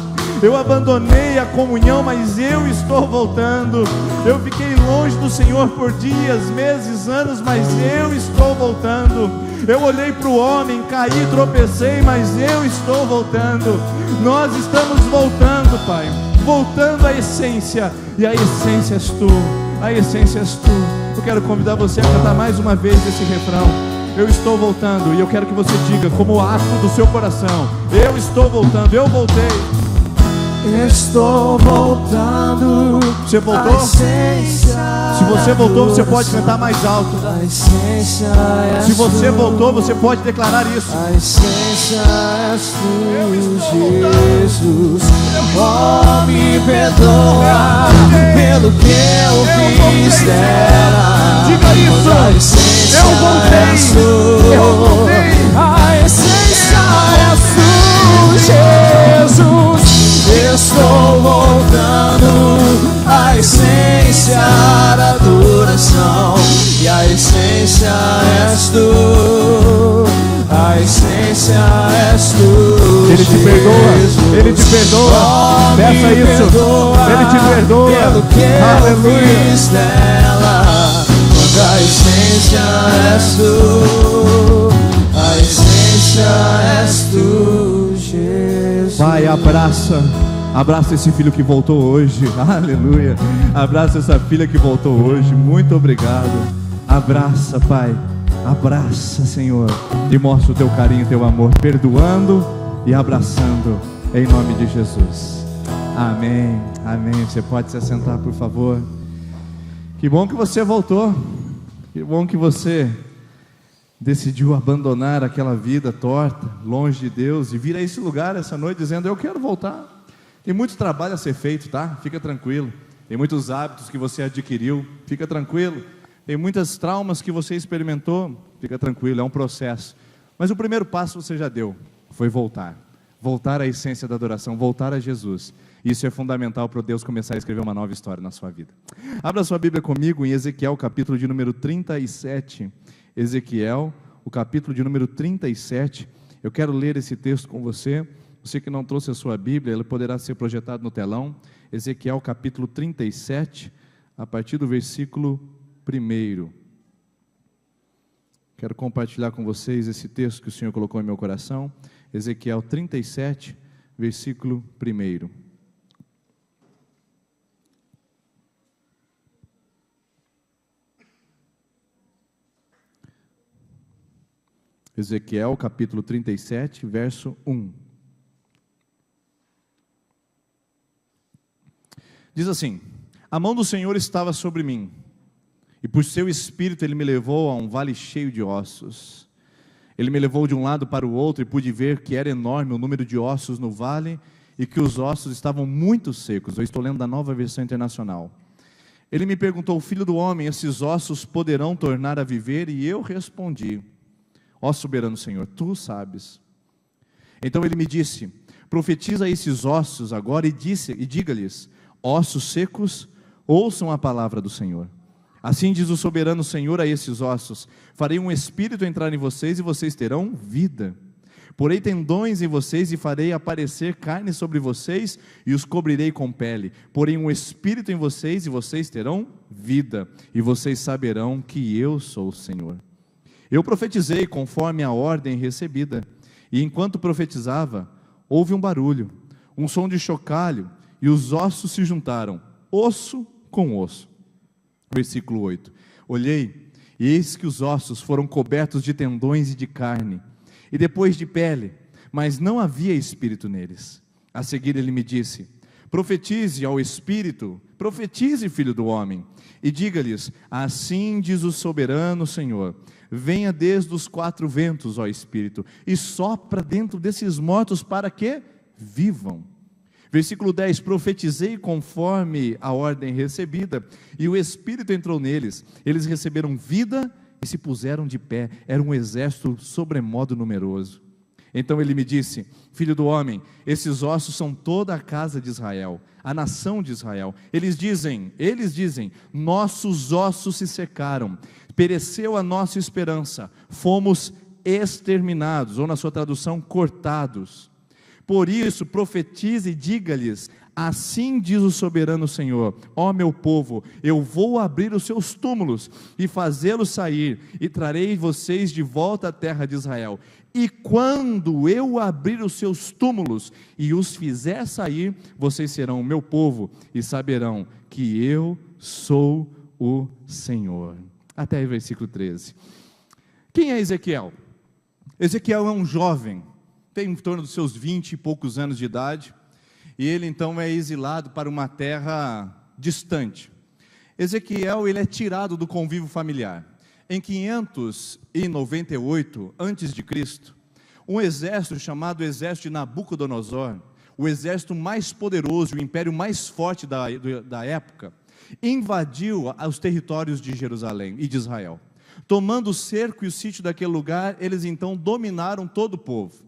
Eu abandonei a comunhão, mas eu estou voltando. Eu fiquei longe do Senhor por dias, meses, anos, mas eu estou voltando. Eu olhei para o homem, caí, tropecei, mas eu estou voltando. Nós estamos voltando, Pai, voltando à essência, e a essência és Tu, a essência és Tu. Eu quero convidar você a cantar mais uma vez esse refrão: eu estou voltando, e eu quero que você diga como ato do seu coração: eu estou voltando, eu voltei. Estou voltando. Você voltou? Se você voltou, você pode cantar mais alto. Se você voltou, você pode declarar isso. A essência és tu, Jesus. Oh, me perdoa pelo que eu fiz dela. Diga isso. Eu voltei. A essência és tu, Jesus. Estou voltando à essência da adoração. E a essência és tu. A essência és tu. Ele te perdoa. Ele te perdoa. Peça isso. Ele te perdoa. Pelo que eu fiz dela. Quando a essência és tu. A essência és tu, Jesus. Pai, abraça esse filho que voltou hoje. Aleluia. Abraça essa filha que voltou hoje. Muito obrigado. Abraça, Pai. Abraça, Senhor, e mostra o teu carinho, o teu amor, perdoando e abraçando, em nome de Jesus. Amém, amém. Você pode se assentar, por favor. Que bom que você voltou. Que bom que você decidiu abandonar aquela vida torta, longe de Deus, e vir a esse lugar essa noite dizendo: eu quero voltar. Tem muito trabalho a ser feito, tá? Fica tranquilo. Tem muitos hábitos que você adquiriu, fica tranquilo. Tem muitas traumas que você experimentou, fica tranquilo, é um processo. Mas o primeiro passo você já deu, foi voltar. Voltar à essência da adoração, voltar a Jesus. Isso é fundamental para Deus começar a escrever uma nova história na sua vida. Abra sua Bíblia comigo em Ezequiel, capítulo de número 37. Ezequiel, o capítulo de número 37. Eu quero ler esse texto com você. Você que não trouxe a sua Bíblia, ele poderá ser projetado no telão. Ezequiel, capítulo 37, a partir do versículo 1. Quero compartilhar com vocês esse texto que o Senhor colocou em meu coração. Ezequiel 37, versículo 1. Ezequiel, capítulo 37, verso 1. Diz assim: a mão do Senhor estava sobre mim, e por seu espírito ele me levou a um vale cheio de ossos. Ele me levou de um lado para o outro, e pude ver que era enorme o número de ossos no vale, e que os ossos estavam muito secos. Eu estou lendo da Nova Versão Internacional. Ele me perguntou: filho do homem, esses ossos poderão tornar a viver? E eu respondi: ó soberano Senhor, tu sabes. Então ele me disse: profetiza a esses ossos agora e diga-lhes: ossos secos, ouçam a palavra do Senhor. Assim diz o soberano Senhor a esses ossos: farei um espírito entrar em vocês e vocês terão vida. Porei tendões em vocês e farei aparecer carne sobre vocês e os cobrirei com pele. Porei um espírito em vocês e vocês terão vida. E vocês saberão que eu sou o Senhor. Eu profetizei conforme a ordem recebida. E enquanto profetizava, houve um barulho, um som de chocalho, e os ossos se juntaram, osso com osso. Versículo 8. Olhei, e eis que os ossos foram cobertos de tendões e de carne, e depois de pele, mas não havia espírito neles. A seguir ele me disse: profetize ao espírito, profetize, filho do homem, e diga-lhes: assim diz o soberano Senhor, venha desde os 4 ventos, ó espírito, e sopra dentro desses mortos para que vivam. Versículo 10, profetizei conforme a ordem recebida, e o Espírito entrou neles, eles receberam vida e se puseram de pé, era um exército sobremodo numeroso. Então ele me disse: filho do homem, esses ossos são toda a casa de Israel, a nação de Israel. Eles dizem, nossos ossos se secaram, pereceu a nossa esperança, fomos exterminados, ou na sua tradução, cortados. Por isso, profetize e diga-lhes: assim diz o soberano Senhor, ó meu povo, eu vou abrir os seus túmulos e fazê-los sair, e trarei vocês de volta à terra de Israel. E quando eu abrir os seus túmulos e os fizer sair, vocês serão o meu povo e saberão que eu sou o Senhor. Até o versículo 13. Quem é Ezequiel? Ezequiel é um jovem, tem em torno dos seus 20 e poucos anos de idade. e ele então é exilado para uma terra distante. Ezequiel, ele é tirado do convívio familiar. Em 598 a.C., um exército chamado exército de Nabucodonosor, o exército mais poderoso, o império mais forte da época, invadiu os territórios de Jerusalém e de Israel. Tomando o cerco e o sítio daquele lugar, eles então dominaram todo o povo.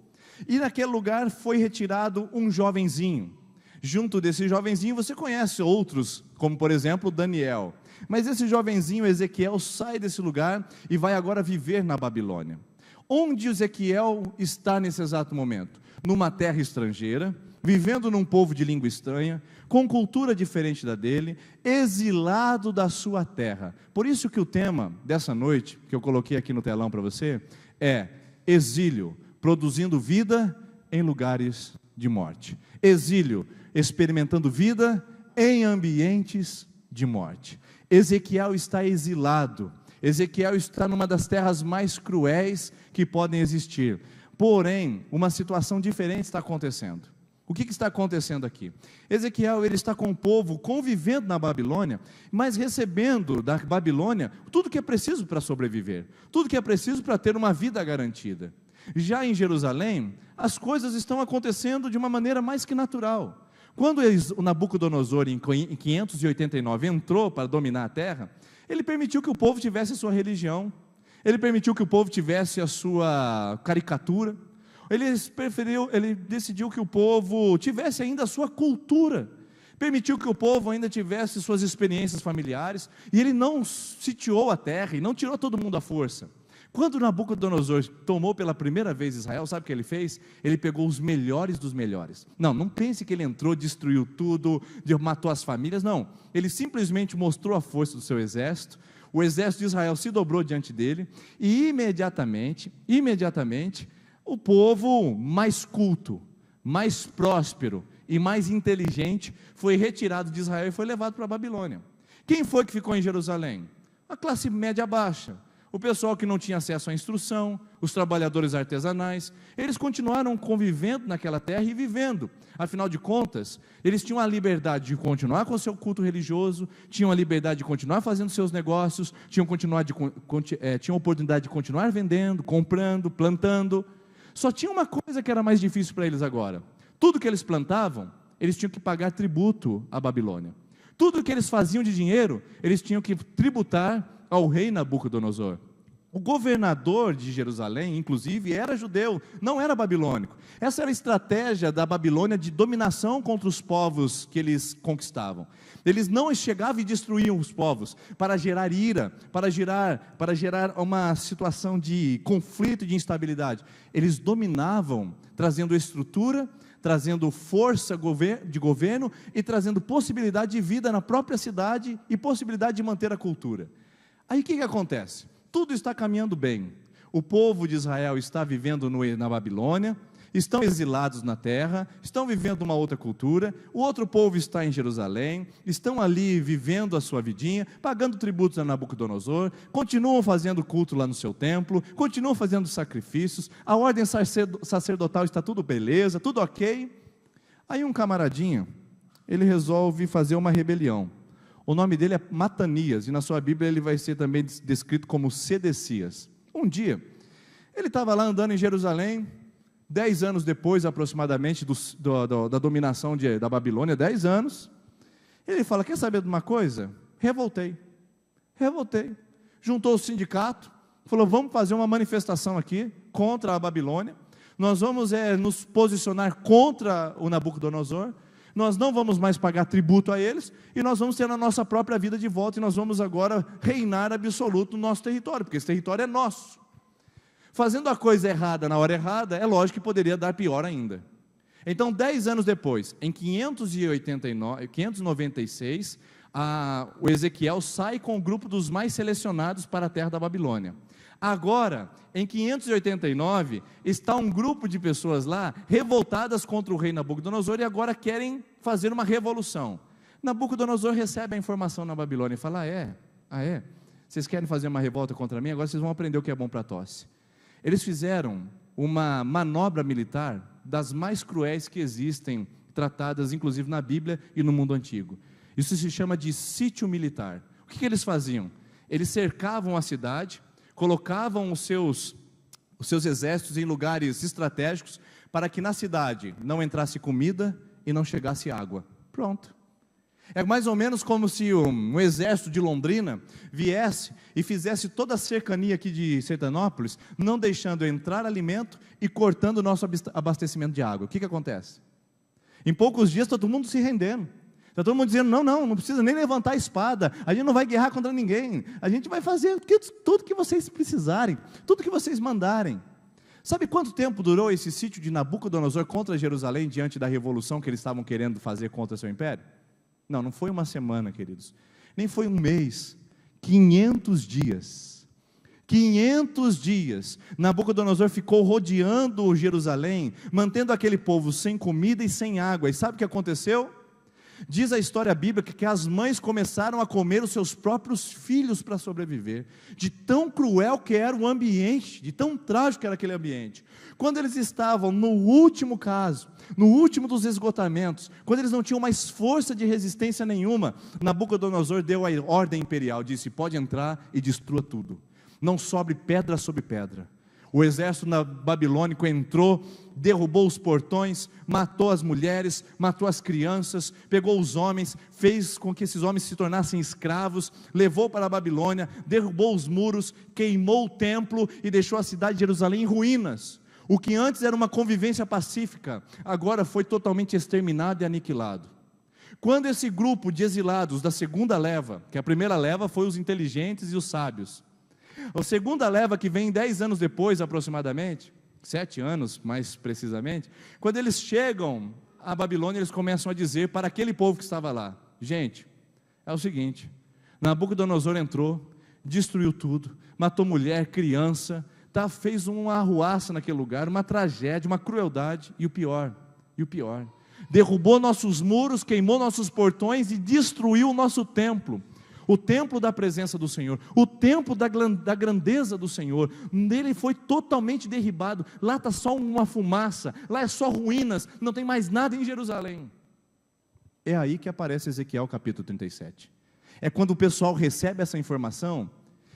E naquele lugar foi retirado um jovenzinho. Junto desse jovenzinho você conhece outros, como por exemplo Daniel. Mas esse jovenzinho Ezequiel sai desse lugar e vai agora viver na Babilônia. Onde Ezequiel está nesse exato momento? Numa terra estrangeira, vivendo num povo de língua estranha, com cultura diferente da dele, exilado da sua terra. Por isso que o tema dessa noite, que eu coloquei aqui no telão para você, é exílio, produzindo vida em lugares de morte. Exílio, experimentando vida em ambientes de morte. Ezequiel está exilado. Ezequiel está numa das terras mais cruéis que podem existir. Porém, uma situação diferente está acontecendo. O que está acontecendo aqui? Ezequiel, ele está com o povo convivendo na Babilônia, mas recebendo da Babilônia tudo que é preciso para sobreviver, tudo que é preciso para ter uma vida garantida. Já em Jerusalém, as coisas estão acontecendo de uma maneira mais que natural. Quando o Nabucodonosor, em 589, entrou para dominar a terra, ele permitiu que o povo tivesse a sua religião, ele permitiu que o povo tivesse a sua caricatura, ele decidiu que o povo tivesse ainda a sua cultura, permitiu que o povo ainda tivesse suas experiências familiares, e ele não sitiou a terra, e não tirou todo mundo à força. Quando Nabucodonosor tomou pela primeira vez Israel, sabe o que ele fez? Ele pegou os melhores dos melhores. Não pense que ele entrou, destruiu tudo, matou as famílias, não. Ele simplesmente mostrou a força do seu exército, o exército de Israel se dobrou diante dele, e imediatamente, o povo mais culto, mais próspero e mais inteligente foi retirado de Israel e foi levado para a Babilônia. Quem foi que ficou em Jerusalém? A classe média baixa, o pessoal que não tinha acesso à instrução, os trabalhadores artesanais. Eles continuaram convivendo naquela terra e vivendo. Afinal de contas, eles tinham a liberdade de continuar com o seu culto religioso, tinham a liberdade de continuar fazendo seus negócios, tinham a oportunidade de continuar vendendo, comprando, plantando. Só tinha uma coisa que era mais difícil para eles agora. Tudo que eles plantavam, eles tinham que pagar tributo à Babilônia. Tudo que eles faziam de dinheiro, eles tinham que tributar ao rei Nabucodonosor. O governador de Jerusalém, inclusive, era judeu, não era babilônico. Essa era a estratégia da Babilônia de dominação contra os povos que eles conquistavam. Eles não chegavam e destruíam os povos para gerar ira, para gerar uma situação de conflito e de instabilidade. Eles dominavam, trazendo estrutura, trazendo força de governo e trazendo possibilidade de vida na própria cidade e possibilidade de manter a cultura. Aí o que acontece? Tudo está caminhando bem. O povo de Israel está vivendo na Babilônia, estão exilados na terra, estão vivendo uma outra cultura, o outro povo está em Jerusalém, estão ali vivendo a sua vidinha, pagando tributos a Nabucodonosor, continuam fazendo culto lá no seu templo, continuam fazendo sacrifícios, a ordem sacerdotal está tudo beleza, tudo ok. Aí um camaradinho, ele resolve fazer uma rebelião. O nome dele é Matanias, e na sua Bíblia ele vai ser também descrito como Sedecias. Um dia, ele estava lá andando em Jerusalém, 10 anos depois aproximadamente da dominação da Babilônia, 10 anos, ele fala, quer saber de uma coisa? Revoltei, juntou o sindicato, falou, vamos fazer uma manifestação aqui, contra a Babilônia, nós vamos nos posicionar contra o Nabucodonosor, nós não vamos mais pagar tributo a eles, e nós vamos ter a nossa própria vida de volta, e nós vamos agora reinar absoluto no nosso território, porque esse território é nosso. Fazendo a coisa errada na hora errada, é lógico que poderia dar pior ainda. Então 10 anos depois, em 596, o Ezequiel sai com o grupo dos mais selecionados para a terra da Babilônia. Agora, em 589, está um grupo de pessoas lá, revoltadas contra o rei Nabucodonosor, e agora querem fazer uma revolução. Nabucodonosor recebe a informação na Babilônia e fala, vocês querem fazer uma revolta contra mim? Agora vocês vão aprender o que é bom para tosse. Eles fizeram uma manobra militar das mais cruéis que existem, tratadas inclusive na Bíblia e no mundo antigo. Isso se chama de sítio militar. O que eles faziam? Eles cercavam a cidade, colocavam os seus exércitos em lugares estratégicos para que na cidade não entrasse comida e não chegasse água. Pronto. É mais ou menos como se um exército de Londrina viesse e fizesse toda a cercania aqui de Sertanópolis, não deixando entrar alimento e cortando o nosso abastecimento de água. O que acontece? Em poucos dias está todo mundo se rendendo. Está todo mundo dizendo, não precisa nem levantar a espada, a gente não vai guerrar contra ninguém, a gente vai fazer tudo que vocês precisarem, tudo que vocês mandarem. Sabe quanto tempo durou esse sítio de Nabucodonosor contra Jerusalém, diante da revolução que eles estavam querendo fazer contra seu império? Não foi uma semana, queridos, nem foi um mês, 500 dias. 500 dias, Nabucodonosor ficou rodeando Jerusalém, mantendo aquele povo sem comida e sem água, e sabe o que aconteceu? Diz a história bíblica que as mães começaram a comer os seus próprios filhos para sobreviver, de tão cruel que era o ambiente, de tão trágico que era aquele ambiente. Quando eles estavam no último caso, no último dos esgotamentos, quando eles não tinham mais força de resistência nenhuma, Nabucodonosor deu a ordem imperial, disse, pode entrar e destrua tudo, não sobre pedra sobre pedra. O exército babilônico entrou, derrubou os portões, matou as mulheres, matou as crianças, pegou os homens, fez com que esses homens se tornassem escravos, levou para a Babilônia, derrubou os muros, queimou o templo e deixou a cidade de Jerusalém em ruínas. O que antes era uma convivência pacífica, agora foi totalmente exterminado e aniquilado. Quando esse grupo de exilados da segunda leva, que a primeira leva foi os inteligentes e os sábios, a segunda leva, que vem 10 anos depois aproximadamente, 7 anos mais precisamente, quando eles chegam à Babilônia, eles começam a dizer para aquele povo que estava lá, gente, é o seguinte, Nabucodonosor entrou, destruiu tudo, matou mulher, criança, fez uma arruaça naquele lugar, uma tragédia, uma crueldade, e o pior, derrubou nossos muros, queimou nossos portões e destruiu o nosso templo. O templo da presença do Senhor, o templo da grandeza do Senhor, nele foi totalmente derribado. Lá está só uma fumaça, lá é só ruínas, não tem mais nada em Jerusalém. É aí que aparece Ezequiel capítulo 37. É quando o pessoal recebe essa informação,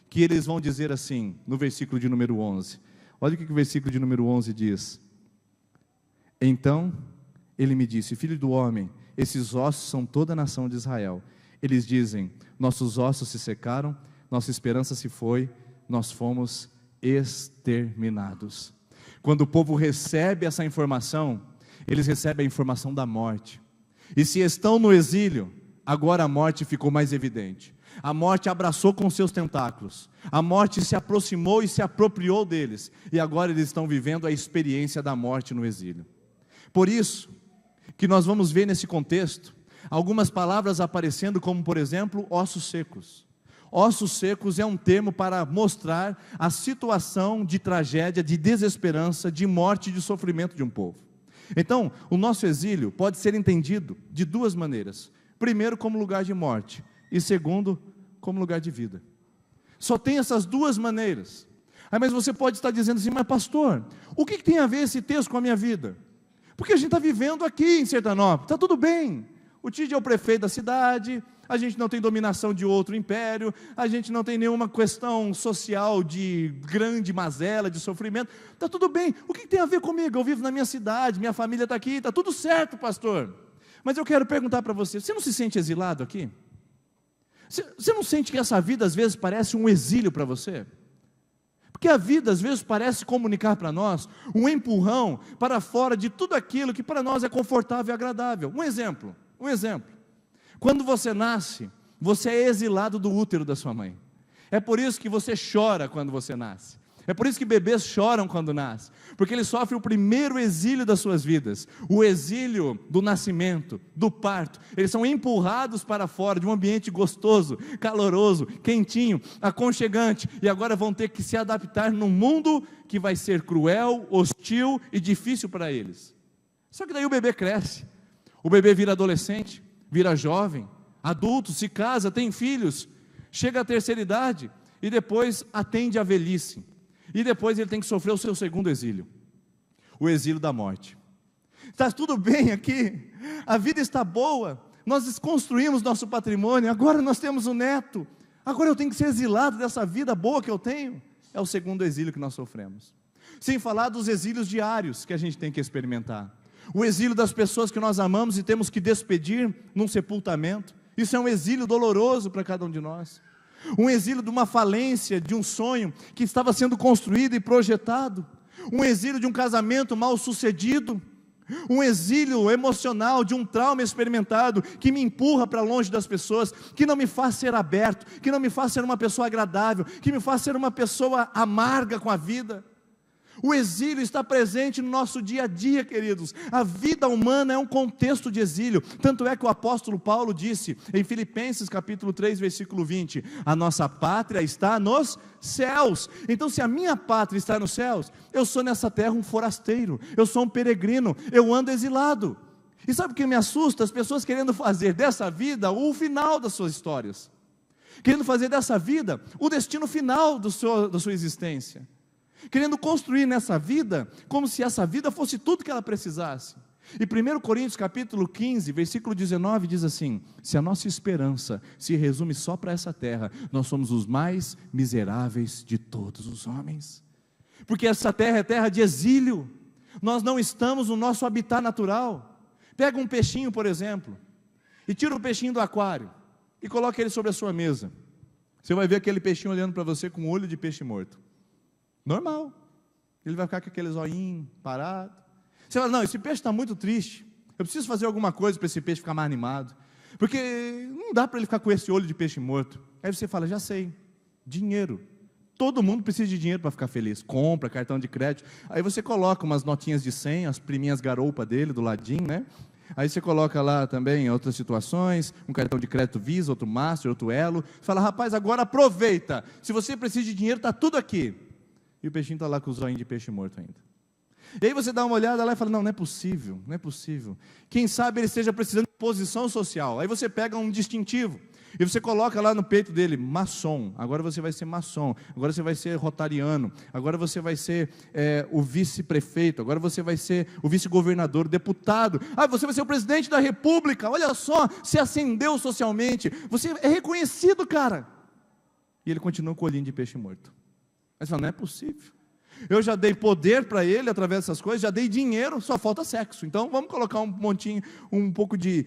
que eles vão dizer assim, no versículo de número 11. Olha o que o versículo de número 11 diz. Então ele me disse, filho do homem, esses ossos são toda a nação de Israel. Eles dizem, nossos ossos se secaram, nossa esperança se foi, nós fomos exterminados. Quando o povo recebe essa informação, eles recebem a informação da morte. E se estão no exílio, agora a morte ficou mais evidente. A morte abraçou com seus tentáculos, a morte se aproximou e se apropriou deles, e agora eles estão vivendo a experiência da morte no exílio. Por isso, que nós vamos ver nesse contexto, algumas palavras aparecendo como, por exemplo, ossos secos. Ossos secos é um termo para mostrar a situação de tragédia, de desesperança, de morte e de sofrimento de um povo. Então, o nosso exílio pode ser entendido de duas maneiras. Primeiro, como lugar de morte, e segundo, como lugar de vida. Só tem essas duas maneiras. Mas você pode estar dizendo assim, mas pastor, o que tem a ver esse texto com a minha vida? Porque a gente está vivendo aqui em Sertanópolis, está tudo bem. O Tid é o prefeito da cidade, a gente não tem dominação de outro império, a gente não tem nenhuma questão social de grande mazela, de sofrimento, está tudo bem. O que tem a ver comigo? Eu vivo na minha cidade, minha família está aqui, está tudo certo, pastor. Mas eu quero perguntar para você não se sente exilado aqui? Você não sente que essa vida às vezes parece um exílio para você? Porque a vida às vezes parece comunicar para nós um empurrão para fora de tudo aquilo que para nós é confortável e agradável. Um exemplo, quando você nasce, você é exilado do útero da sua mãe. É por isso que você chora quando você nasce. É por isso que bebês choram quando nascem, porque eles sofrem o primeiro exílio das suas vidas, o exílio do nascimento, do parto. Eles são empurrados para fora de um ambiente gostoso, caloroso, quentinho, aconchegante, e agora vão ter que se adaptar num mundo que vai ser cruel, hostil e difícil para eles. Só que daí o bebê cresce, o bebê vira adolescente, vira jovem, adulto, se casa, tem filhos, chega à terceira idade e depois atende à velhice. E depois ele tem que sofrer o seu segundo exílio, o exílio da morte. Está tudo bem aqui, a vida está boa, nós desconstruímos nosso patrimônio, agora nós temos um neto, agora eu tenho que ser exilado dessa vida boa que eu tenho. É o segundo exílio que nós sofremos. Sem falar dos exílios diários que a gente tem que experimentar. O exílio das pessoas que nós amamos e temos que despedir num sepultamento. Isso é um exílio doloroso para cada um de nós. Um exílio de uma falência, de um sonho que estava sendo construído e projetado. Um exílio de um casamento mal sucedido. Um exílio emocional de um trauma experimentado que me empurra para longe das pessoas, que não me faz ser aberto, que não me faz ser uma pessoa agradável, que me faz ser uma pessoa amarga com a vida. O exílio está presente no nosso dia a dia, queridos. A vida humana é um contexto de exílio. Tanto é que o apóstolo Paulo disse em Filipenses capítulo 3, versículo 20: a nossa pátria está nos céus. Então, se a minha pátria está nos céus, eu sou nessa terra um forasteiro, eu sou um peregrino, eu ando exilado. E sabe o que me assusta? As pessoas querendo fazer dessa vida o final das suas histórias, querendo fazer dessa vida o destino final da sua existência, querendo construir nessa vida, como se essa vida fosse tudo que ela precisasse. E 1 Coríntios capítulo 15, versículo 19 diz assim: se a nossa esperança se resume só para essa terra, nós somos os mais miseráveis de todos os homens, porque essa terra é terra de exílio, nós não estamos no nosso habitat natural. Pega um peixinho, por exemplo, e tira o peixinho do aquário, e coloca ele sobre a sua mesa, você vai ver aquele peixinho olhando para você com olho de peixe morto. Normal, ele vai ficar com aquele zoinho parado. Você fala: não, esse peixe está muito triste, eu preciso fazer alguma coisa para esse peixe ficar mais animado, porque não dá para ele ficar com esse olho de peixe morto. Aí você fala: já sei, dinheiro, todo mundo precisa de dinheiro para ficar feliz, compra, cartão de crédito. Aí você coloca umas notinhas de 100, as priminhas garoupa dele do ladinho, né? Aí você coloca lá também outras situações, um cartão de crédito Visa, outro Master, outro Elo. Fala: rapaz, agora aproveita, se você precisa de dinheiro, está tudo aqui. E o peixinho está lá com o zoinho de peixe morto ainda. E aí você dá uma olhada lá e fala: não é possível, não é possível. Quem sabe ele esteja precisando de posição social. Aí você pega um distintivo e você coloca lá no peito dele: maçom. Agora você vai ser maçom, agora você vai ser rotariano, agora você vai ser o vice-prefeito, agora você vai ser o vice-governador, deputado. Você vai ser o presidente da república. Olha só, se ascendeu socialmente, você é reconhecido, cara. E ele continua com o olhinho de peixe morto. Mas não é possível, eu já dei poder para ele através dessas coisas, já dei dinheiro, só falta sexo. Então vamos colocar um pouco de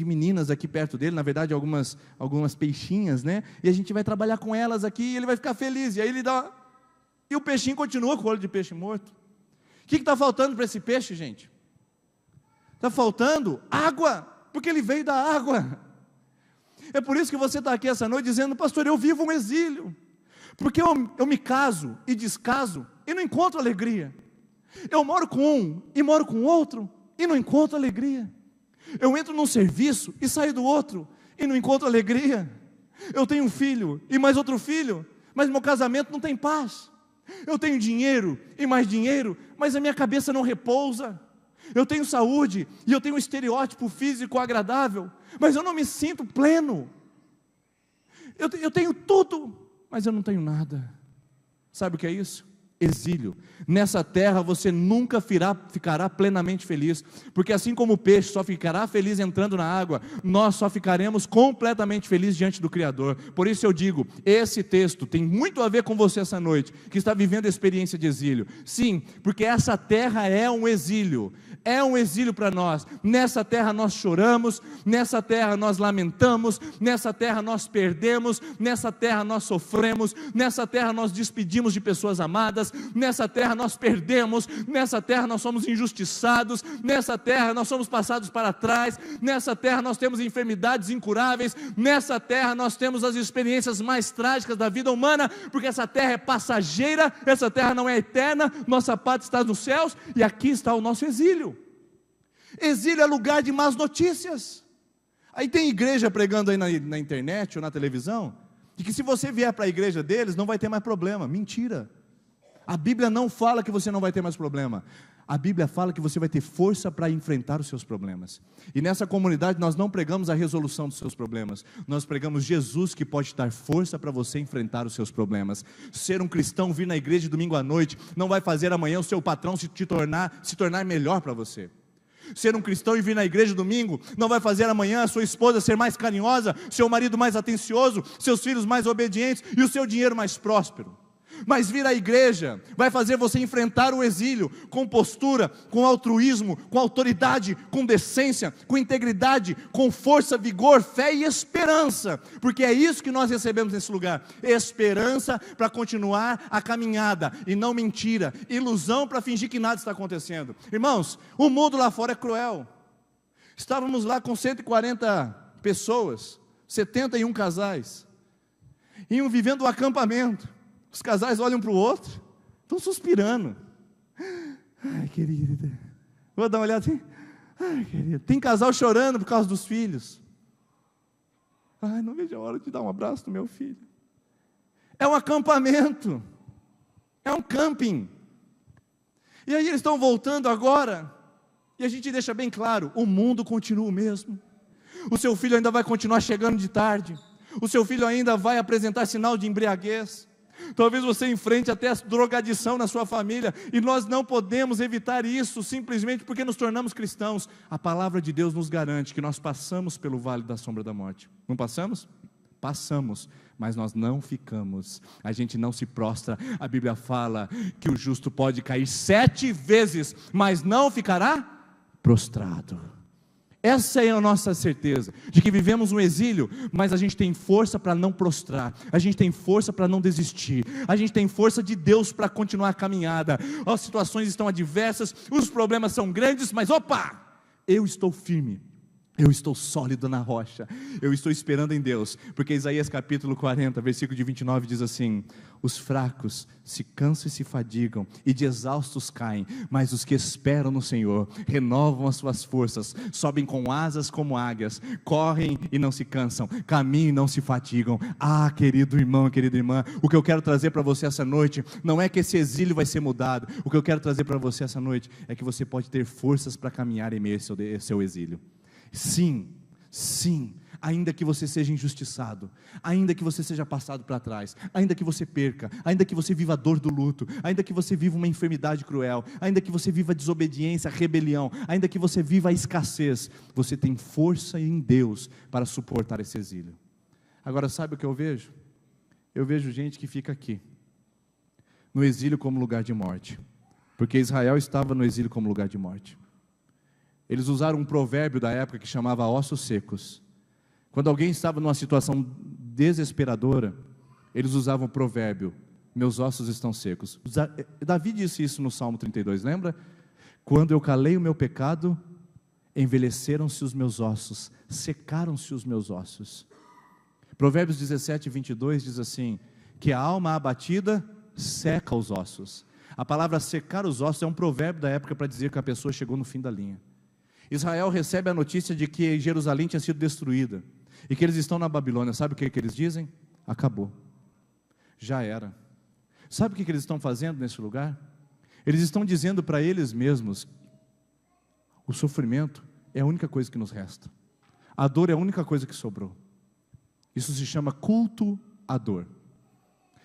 meninas aqui perto dele, na verdade algumas peixinhas, né? E a gente vai trabalhar com elas aqui e ele vai ficar feliz. E aí ele dá, e o peixinho continua com o olho de peixe morto. O que está faltando para esse peixe, gente? Está faltando água, porque ele veio da água. É por isso que você está aqui essa noite dizendo: pastor, eu vivo um exílio, porque eu me caso e descaso e não encontro alegria. Eu moro com um e moro com outro e não encontro alegria. Eu entro num serviço e saio do outro e não encontro alegria. Eu tenho um filho e mais outro filho, mas meu casamento não tem paz. Eu tenho dinheiro e mais dinheiro, mas a minha cabeça não repousa. Eu tenho saúde e eu tenho um estereótipo físico agradável, mas eu não me sinto pleno. Eu tenho tudo, mas eu não tenho nada. Sabe o que é isso? Exílio. Nessa terra você nunca ficará plenamente feliz, porque assim como o peixe só ficará feliz entrando na água, nós só ficaremos completamente felizes diante do Criador. Por isso eu digo, esse texto tem muito a ver com você essa noite, que está vivendo a experiência de exílio. Sim, porque essa terra é um exílio para nós. Nessa terra nós choramos, nessa terra nós lamentamos, nessa terra nós perdemos, nessa terra nós sofremos, nessa terra nós despedimos de pessoas amadas, nessa terra nós perdemos, nessa terra nós somos injustiçados, nessa terra nós somos passados para trás, nessa terra nós temos enfermidades incuráveis, nessa terra nós temos as experiências mais trágicas da vida humana, porque essa terra é passageira, essa terra não é eterna, nossa pátria está nos céus, e aqui está o nosso exílio. Exílio é lugar de más notícias. Aí tem igreja pregando aí na internet ou na televisão, de que se você vier para a igreja deles, não vai ter mais problema. Mentira. A Bíblia não fala que você não vai ter mais problema. A Bíblia fala que você vai ter força para enfrentar os seus problemas. E nessa comunidade nós não pregamos a resolução dos seus problemas. Nós pregamos Jesus, que pode dar força para você enfrentar os seus problemas. Ser um cristão, vir na igreja domingo à noite, não vai fazer amanhã o seu patrão se tornar melhor para você. Ser um cristão e vir na igreja domingo não vai fazer amanhã a sua esposa ser mais carinhosa, seu marido mais atencioso, seus filhos mais obedientes e o seu dinheiro mais próspero. Mas vir à igreja vai fazer você enfrentar o exílio com postura, com altruísmo, com autoridade, com decência, com integridade, com força, vigor, fé e esperança, porque é isso que nós recebemos nesse lugar: esperança para continuar a caminhada, e não mentira, ilusão para fingir que nada está acontecendo. Irmãos, o mundo lá fora é cruel. Estávamos lá com 140 pessoas, 71 casais, iam vivendo o acampamento. Os casais olham para o outro, estão suspirando. Ai, querida, vou dar uma olhada assim. Ai, querida, tem casal chorando por causa dos filhos. Ai, não vejo a hora de dar um abraço no meu filho. É um acampamento, é um camping. E aí eles estão voltando agora, e a gente deixa bem claro: o mundo continua o mesmo. O seu filho ainda vai continuar chegando de tarde, o seu filho ainda vai apresentar sinal de embriaguez. Talvez você enfrente até a drogadição na sua família, e nós não podemos evitar isso simplesmente porque nos tornamos cristãos. A palavra de Deus nos garante que nós passamos pelo vale da sombra da morte. Não passamos? Passamos, mas nós não ficamos. A gente não se prostra. A Bíblia fala que o justo pode cair 7 vezes, mas não ficará prostrado. Essa é a nossa certeza, de que vivemos um exílio, mas a gente tem força para não prostrar, a gente tem força para não desistir, a gente tem força de Deus para continuar a caminhada. As situações estão adversas, os problemas são grandes, mas opa, eu estou firme, eu estou sólido na rocha, eu estou esperando em Deus, porque Isaías capítulo 40, versículo de 29 diz assim: os fracos se cansam e se fadigam, e de exaustos caem, mas os que esperam no Senhor renovam as suas forças, sobem com asas como águias, correm e não se cansam, caminham e não se fatigam. Ah, querido irmão, querida irmã, o que eu quero trazer para você essa noite, não é que esse exílio vai ser mudado, o que eu quero trazer para você essa noite, é que você pode ter forças para caminhar em meio ao seu exílio. Sim, sim, ainda que você seja injustiçado, ainda que você seja passado para trás, ainda que você perca, ainda que você viva a dor do luto, ainda que você viva uma enfermidade cruel, ainda que você viva a desobediência, a rebelião, ainda que você viva a escassez, você tem força em Deus para suportar esse exílio. Agora, sabe o que eu vejo? Eu vejo gente que fica aqui, no exílio como lugar de morte, porque Israel estava no exílio como lugar de morte. Eles usaram um provérbio da época que chamava ossos secos. Quando alguém estava numa situação desesperadora, eles usavam o provérbio: meus ossos estão secos. Davi disse isso no Salmo 32, lembra? Quando eu calei o meu pecado, envelheceram-se os meus ossos, secaram-se os meus ossos. Provérbios 17, 22 diz assim, que a alma abatida seca os ossos. A palavra secar os ossos é um provérbio da época para dizer que a pessoa chegou no fim da linha. Israel recebe a notícia de que Jerusalém tinha sido destruída, e que eles estão na Babilônia. Sabe o que eles dizem? Acabou, já era. Sabe o que eles estão fazendo nesse lugar? Eles estão dizendo para eles mesmos: o sofrimento é a única coisa que nos resta, a dor é a única coisa que sobrou. Isso se chama culto à dor.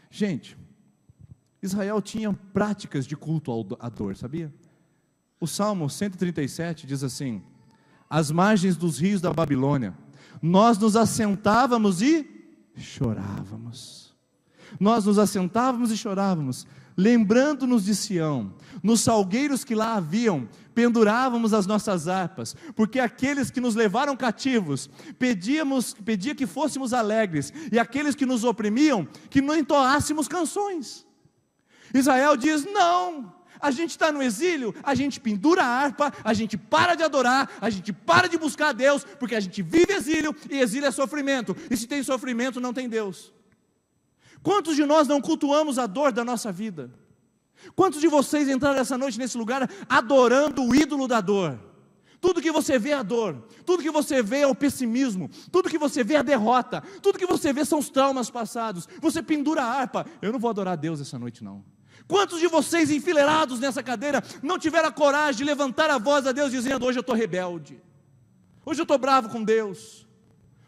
Gente, Israel tinha práticas de culto à dor, sabia? O Salmo 137 diz assim: às margens dos rios da Babilônia, nós nos assentávamos e chorávamos. Nós nos assentávamos e chorávamos, lembrando-nos de Sião, nos salgueiros que lá haviam, pendurávamos as nossas harpas, porque aqueles que nos levaram cativos, pedia que fôssemos alegres, e aqueles que nos oprimiam, que não entoássemos canções. Israel diz: não, a gente está no exílio, a gente pendura a harpa, a gente para de adorar, a gente para de buscar a Deus, porque a gente vive exílio, e exílio é sofrimento, e se tem sofrimento não tem Deus. Quantos de nós não cultuamos a dor da nossa vida? Quantos de vocês entraram essa noite nesse lugar adorando o ídolo da dor? Tudo que você vê é a dor, tudo que você vê é o pessimismo, tudo que você vê é a derrota, tudo que você vê são os traumas passados. Você pendura a harpa: eu não vou adorar a Deus essa noite não. Quantos de vocês enfileirados nessa cadeira não tiveram a coragem de levantar a voz a Deus dizendo: hoje eu estou rebelde, hoje eu estou bravo com Deus,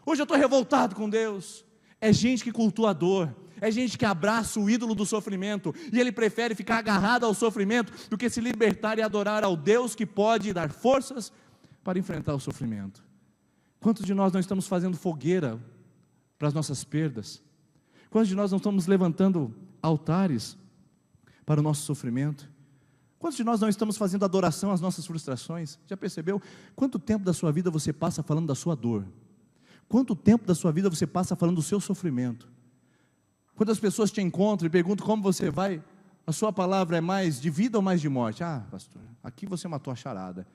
hoje eu estou revoltado com Deus? É gente que cultua a dor, é gente que abraça o ídolo do sofrimento, e ele prefere ficar agarrado ao sofrimento do que se libertar e adorar ao Deus que pode dar forças para enfrentar o sofrimento? Quantos de nós não estamos fazendo fogueira para as nossas perdas? Quantos de nós não estamos levantando altares para o nosso sofrimento? Quantos de nós não estamos fazendo adoração às nossas frustrações? Já percebeu? Quanto tempo da sua vida você passa falando da sua dor? Quanto tempo da sua vida você passa falando do seu sofrimento? Quando as pessoas te encontram e perguntam como você vai, a sua palavra é mais de vida ou mais de morte? Ah, pastor, aqui você matou a charada.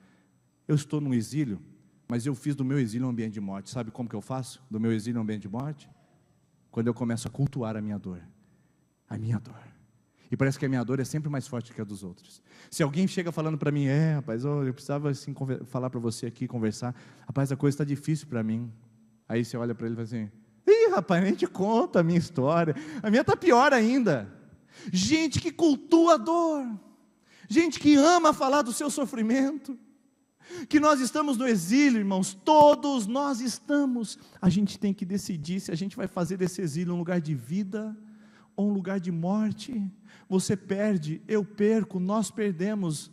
Eu estou num exílio, mas eu fiz do meu exílio um ambiente de morte. Sabe como que eu faço do meu exílio um ambiente de morte? Quando eu começo a cultuar a minha dor. A minha dor. E parece que a minha dor é sempre mais forte que a dos outros. Se alguém chega falando para mim, rapaz, eu precisava assim, falar para você aqui, conversar. Rapaz, a coisa está difícil para mim. Aí você olha para ele e fala assim, rapaz, nem te conta a minha história. A minha está pior ainda. Gente que cultua a dor. Gente que ama falar do seu sofrimento. Que nós estamos no exílio, irmãos, todos nós estamos. A gente tem que decidir se a gente vai fazer desse exílio um lugar de vida ou um lugar de morte. Você perde, eu perco, nós perdemos.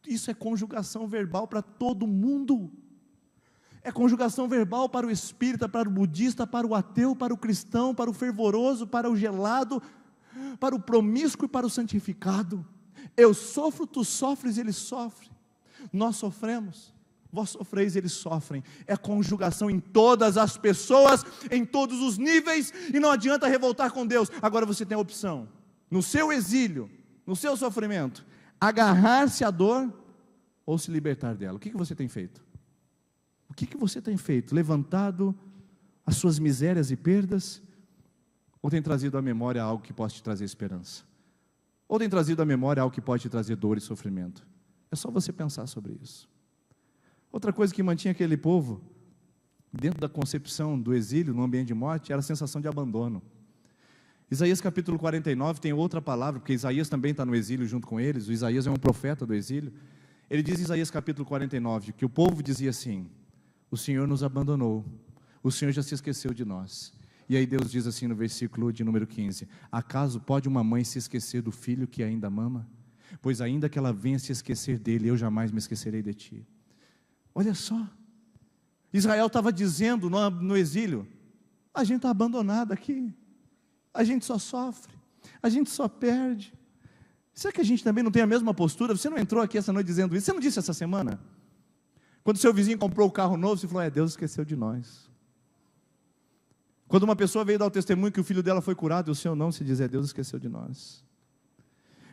Isso é conjugação verbal para todo mundo. É conjugação verbal para o espírita, para o budista, para o ateu, para o cristão, para o fervoroso, para o gelado, para o promíscuo e para o santificado. Eu sofro, tu sofres, ele sofre. Nós sofremos, vós sofreis, eles sofrem. É conjugação em todas as pessoas, em todos os níveis, e não adianta revoltar com Deus. Agora você tem a opção, no seu exílio, no seu sofrimento, agarrar-se à dor ou se libertar dela. O que você tem feito? O que você tem feito? Levantado as suas misérias e perdas, ou tem trazido à memória algo que possa te trazer esperança? Ou tem trazido à memória algo que pode te trazer dor e sofrimento? É só você pensar sobre isso. Outra coisa que mantinha aquele povo dentro da concepção do exílio, no ambiente de morte, era a sensação de abandono. Isaías capítulo 49 tem outra palavra, porque Isaías também está no exílio junto com eles. O Isaías é um profeta do exílio. Ele diz em Isaías capítulo 49 que o povo dizia assim: o Senhor nos abandonou, o Senhor já se esqueceu de nós. E aí Deus diz assim no versículo de número 15: acaso pode uma mãe se esquecer do filho que ainda mama? Pois ainda que ela venha se esquecer dele, eu jamais me esquecerei de ti. Olha só, Israel estava dizendo no exílio: a gente está abandonado aqui, a gente só sofre, a gente só perde. Será que a gente também não tem a mesma postura? Você não entrou aqui essa noite dizendo isso? Você não disse essa semana? Quando seu vizinho comprou o carro novo, você falou: Deus esqueceu de nós. Quando uma pessoa veio dar o testemunho que o filho dela foi curado, e o seu não, se diz: Deus esqueceu de nós.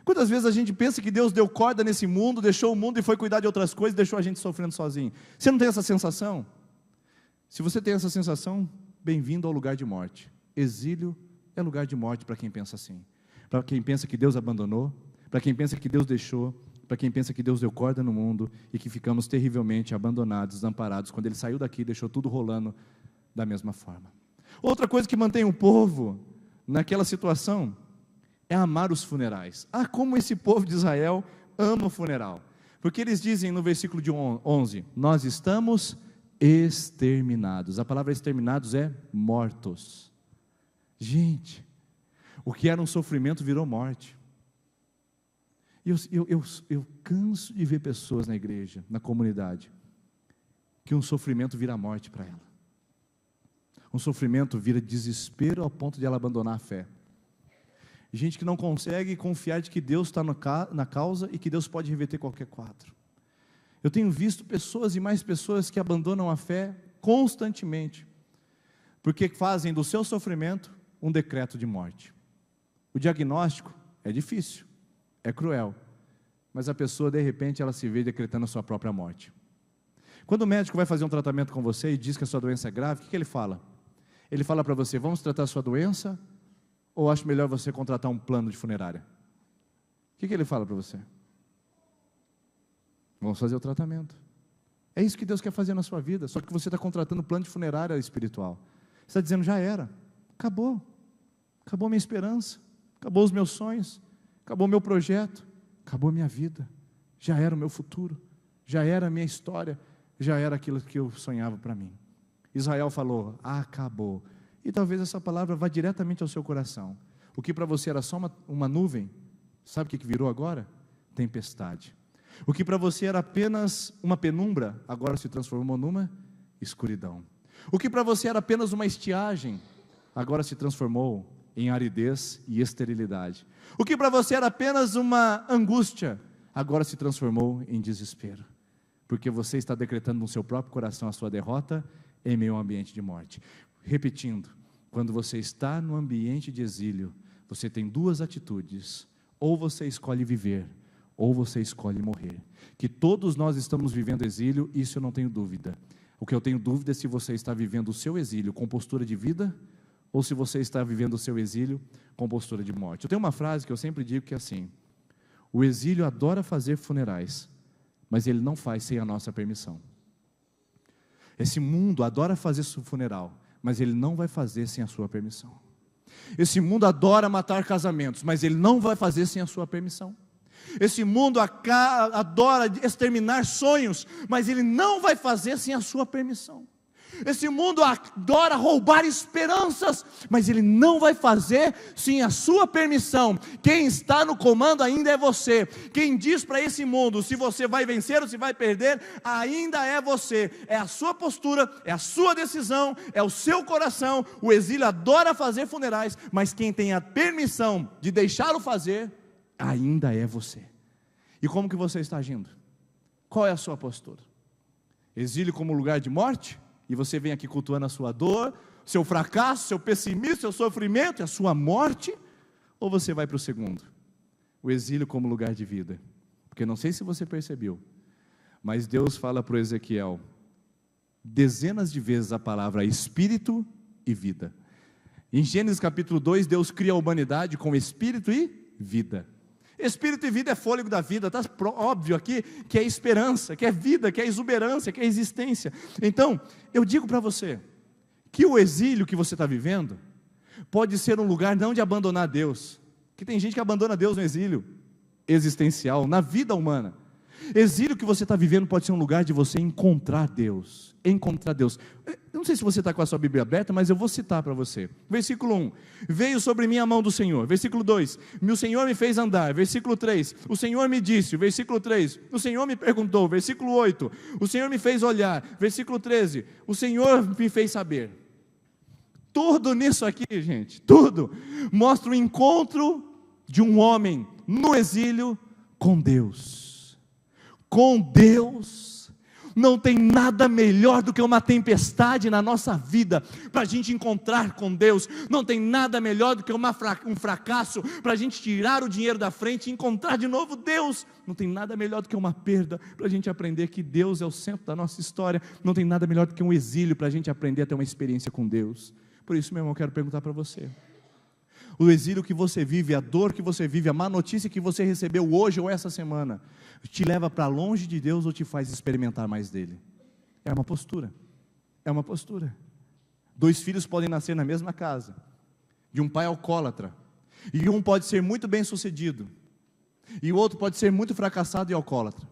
Quantas vezes a gente pensa que Deus deu corda nesse mundo, deixou o mundo e foi cuidar de outras coisas, deixou a gente sofrendo sozinho? Você não tem essa sensação? Se você tem essa sensação, bem-vindo ao lugar de morte. Exílio é lugar de morte para quem pensa assim. Para quem pensa que Deus abandonou, para quem pensa que Deus deixou, para quem pensa que Deus deu corda no mundo e que ficamos terrivelmente abandonados, desamparados, quando Ele saiu daqui e deixou tudo rolando da mesma forma. Outra coisa que mantém o povo naquela situação é amar os funerais. Como esse povo de Israel ama o funeral. Porque eles dizem no versículo de 11, nós estamos exterminados. A palavra exterminados é mortos. Gente, o que era um sofrimento virou morte. Eu canso de ver pessoas na igreja, na comunidade, que um sofrimento vira morte para ela. Um sofrimento vira desespero ao ponto de ela abandonar a fé. Gente que não consegue confiar de que Deus está na causa e que Deus pode reverter qualquer quadro. Eu tenho visto pessoas e mais pessoas que abandonam a fé constantemente, porque fazem do seu sofrimento um decreto de morte. O diagnóstico é difícil, é cruel, mas a pessoa de repente ela se vê decretando a sua própria morte. Quando o médico vai fazer um tratamento com você e diz que a sua doença é grave, o que ele fala? Ele fala para você: vamos tratar a sua doença, ou acho melhor você contratar um plano de funerária? O que ele fala para você? Vamos fazer o tratamento. É isso que Deus quer fazer na sua vida, só que você está contratando um plano de funerária espiritual. Você está dizendo: já era, acabou minha esperança, acabou os meus sonhos, acabou o meu projeto, acabou a minha vida, já era o meu futuro, já era a minha história, já era aquilo que eu sonhava para mim. Israel falou: acabou. E talvez essa palavra vá diretamente ao seu coração. O que para você era só uma nuvem, sabe o que virou agora? Tempestade. O que para você era apenas uma penumbra, agora se transformou numa escuridão. O que para você era apenas uma estiagem, agora se transformou em aridez e esterilidade. O que para você era apenas uma angústia, agora se transformou em desespero. Porque você está decretando no seu próprio coração a sua derrota em meio a um ambiente de morte. Repetindo, quando você está no ambiente de exílio, você tem duas atitudes: ou você escolhe viver, ou você escolhe morrer. Que todos nós estamos vivendo exílio, isso eu não tenho dúvida. O que eu tenho dúvida é se você está vivendo o seu exílio com postura de vida, ou se você está vivendo o seu exílio com postura de morte. Eu tenho uma frase que eu sempre digo que é assim: o exílio adora fazer funerais, mas ele não faz sem a nossa permissão. Esse mundo adora fazer seu funeral, mas ele não vai fazer sem a sua permissão. Esse mundo adora matar casamentos, mas ele não vai fazer sem a sua permissão. Esse mundo adora exterminar sonhos, mas ele não vai fazer sem a sua permissão. Esse mundo adora roubar esperanças, mas ele não vai fazer sem a sua permissão. Quem está no comando ainda é você. Quem diz para esse mundo se você vai vencer ou se vai perder, ainda é você. É a sua postura, é a sua decisão, é o seu coração. O exílio adora fazer funerais, mas quem tem a permissão de deixá-lo fazer, ainda é você. E como que você está agindo? Qual é a sua postura? Exílio como lugar de morte? E você vem aqui cultuando a sua dor, seu fracasso, seu pessimismo, seu sofrimento e a sua morte? Ou você vai para o segundo? O exílio como lugar de vida. Porque não sei se você percebeu, mas Deus fala para o Ezequiel dezenas de vezes a palavra espírito e vida. Em Gênesis capítulo 2, Deus cria a humanidade com espírito e vida. Espírito e vida é fôlego da vida, está óbvio aqui que é esperança, que é vida, que é exuberância, que é existência. Então, eu digo para você, que o exílio que você está vivendo, pode ser um lugar não de abandonar Deus, que tem gente que abandona Deus no exílio existencial, na vida humana. Exílio que você está vivendo pode ser um lugar de você encontrar Deus, Eu não sei se você está com a sua Bíblia aberta, mas eu vou citar para você. Versículo 1, veio sobre mim a mão do Senhor. Versículo 2, o Senhor me fez andar. Versículo 3, o Senhor me disse. Versículo 3, o Senhor me perguntou. Versículo 8, o Senhor me fez olhar. Versículo 13, o Senhor me fez saber. Tudo nisso aqui, gente, tudo mostra o encontro de um homem no exílio com Deus. Com Deus. Não tem nada melhor do que uma tempestade na nossa vida para a gente encontrar com Deus. Não tem nada melhor do que um fracasso para a gente tirar o dinheiro da frente e encontrar de novo Deus. Não tem nada melhor do que uma perda para a gente aprender que Deus é o centro da nossa história. Não tem nada melhor do que um exílio para a gente aprender a ter uma experiência com Deus. Por isso, meu irmão, eu quero perguntar para você: o exílio que você vive, a dor que você vive, a má notícia que você recebeu hoje ou essa semana, te leva para longe de Deus ou te faz experimentar mais dele? É uma postura. É uma postura. 2 filhos podem nascer na mesma casa, de um pai alcoólatra, e um pode ser muito bem sucedido, e o outro pode ser muito fracassado e alcoólatra.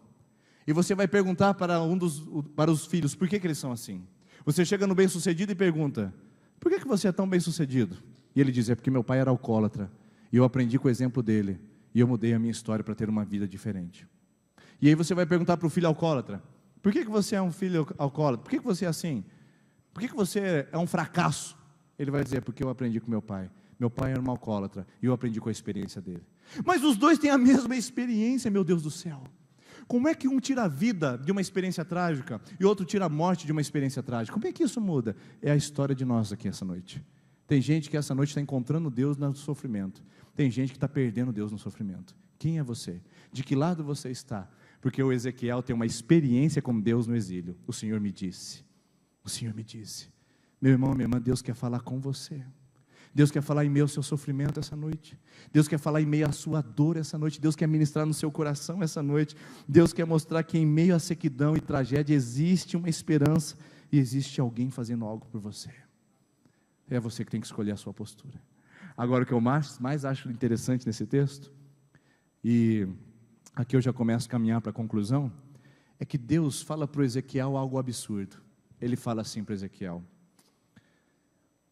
E você vai perguntar para os filhos, por que eles são assim? Você chega no bem sucedido e pergunta: por que você é tão bem sucedido? E ele diz: é porque meu pai era alcoólatra, e eu aprendi com o exemplo dele, e eu mudei a minha história para ter uma vida diferente. E aí você vai perguntar para o filho alcoólatra: por que você é um filho alcoólatra? Por que você é assim? Por que você é um fracasso? Ele vai dizer: porque eu aprendi com meu pai. Meu pai era um alcoólatra, e eu aprendi com a experiência dele. Mas os dois têm a mesma experiência, meu Deus do céu. Como é que um tira a vida de uma experiência trágica, e outro tira a morte de uma experiência trágica? Como é que isso muda? É a história de nós aqui essa noite. Tem gente que essa noite está encontrando Deus no sofrimento. Tem gente que está perdendo Deus no sofrimento. Quem é você? De que lado você está? Porque o Ezequiel tem uma experiência com Deus no exílio. O Senhor me disse. O Senhor me disse. Meu irmão, minha irmã, Deus quer falar com você. Deus quer falar em meio ao seu sofrimento essa noite. Deus quer falar em meio à sua dor essa noite. Deus quer ministrar no seu coração essa noite. Deus quer mostrar que em meio à sequidão e tragédia existe uma esperança e existe alguém fazendo algo por você. É você que tem que escolher a sua postura. Agora, o que eu mais acho interessante nesse texto, e aqui eu já começo a caminhar para a conclusão, é que Deus fala para o Ezequiel algo absurdo. Ele fala assim para Ezequiel: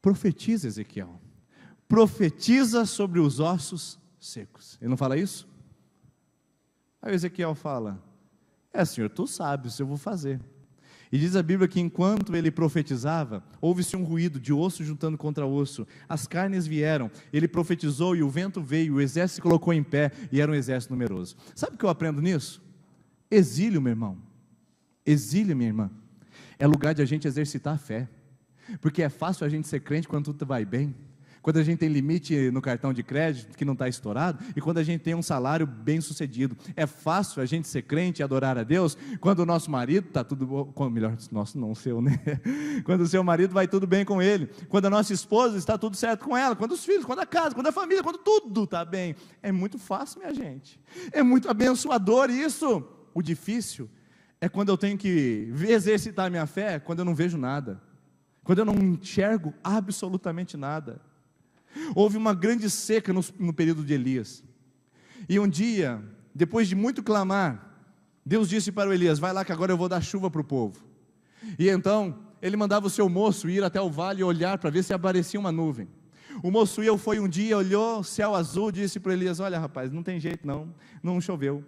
profetiza, Ezequiel, profetiza sobre os ossos secos. Ele não fala isso? Aí o Ezequiel fala: Senhor, tu sabes, eu vou fazer. E diz a Bíblia que enquanto ele profetizava, houve-se um ruído de osso juntando contra osso, as carnes vieram, ele profetizou e o vento veio, o exército se colocou em pé e era um exército numeroso. Sabe o que eu aprendo nisso? Exílio, meu irmão, exílio, minha irmã, é lugar de a gente exercitar a fé, porque é fácil a gente ser crente quando tudo vai bem, quando a gente tem limite no cartão de crédito que não está estourado, e quando a gente tem um salário bem sucedido. É fácil a gente ser crente e adorar a Deus quando o nosso marido está tudo bom, melhor, nosso não, o seu, né? Quando o seu marido vai tudo bem com ele, quando a nossa esposa está tudo certo com ela, quando os filhos, quando a casa, quando a família, quando tudo está bem. É muito fácil, minha gente, é muito abençoador isso. O difícil é quando eu tenho que exercitar a minha fé, quando eu não vejo nada, quando eu não enxergo absolutamente nada. Houve uma grande seca no período de Elias, e um dia, depois de muito clamar, Deus disse para o Elias: vai lá que agora eu vou dar chuva para o povo. E então, ele mandava o seu moço ir até o vale e olhar para ver se aparecia uma nuvem. O moço foi um dia, olhou, céu azul, disse para Elias: olha rapaz, não tem jeito não choveu,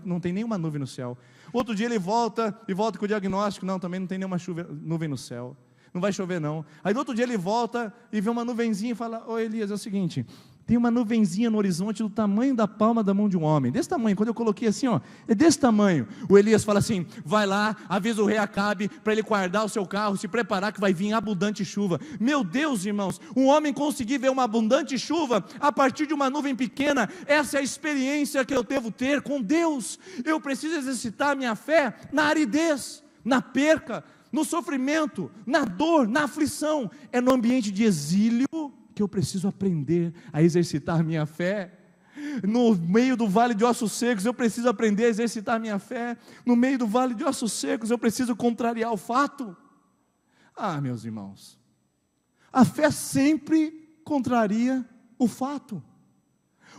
não tem nenhuma nuvem no céu. Outro dia ele volta com o diagnóstico: não, também não tem nenhuma nuvem no céu, não vai chover não. Aí no outro dia ele volta e vê uma nuvenzinha e fala: ô Elias, é o seguinte, tem uma nuvenzinha no horizonte do tamanho da palma da mão de um homem, desse tamanho. Quando eu coloquei assim, é desse tamanho. O Elias fala assim: vai lá, avisa o rei Acabe para ele guardar o seu carro, se preparar que vai vir abundante chuva. Meu Deus, irmãos, um homem conseguir ver uma abundante chuva a partir de uma nuvem pequena, essa é a experiência que eu devo ter com Deus. Eu preciso exercitar a minha fé na aridez, na perca, no sofrimento, na dor, na aflição. É no ambiente de exílio que eu preciso aprender a exercitar minha fé. No meio do vale de ossos secos, eu preciso aprender a exercitar minha fé. No meio do vale de ossos secos, eu preciso contrariar o fato. Meus irmãos, a fé sempre contraria o fato.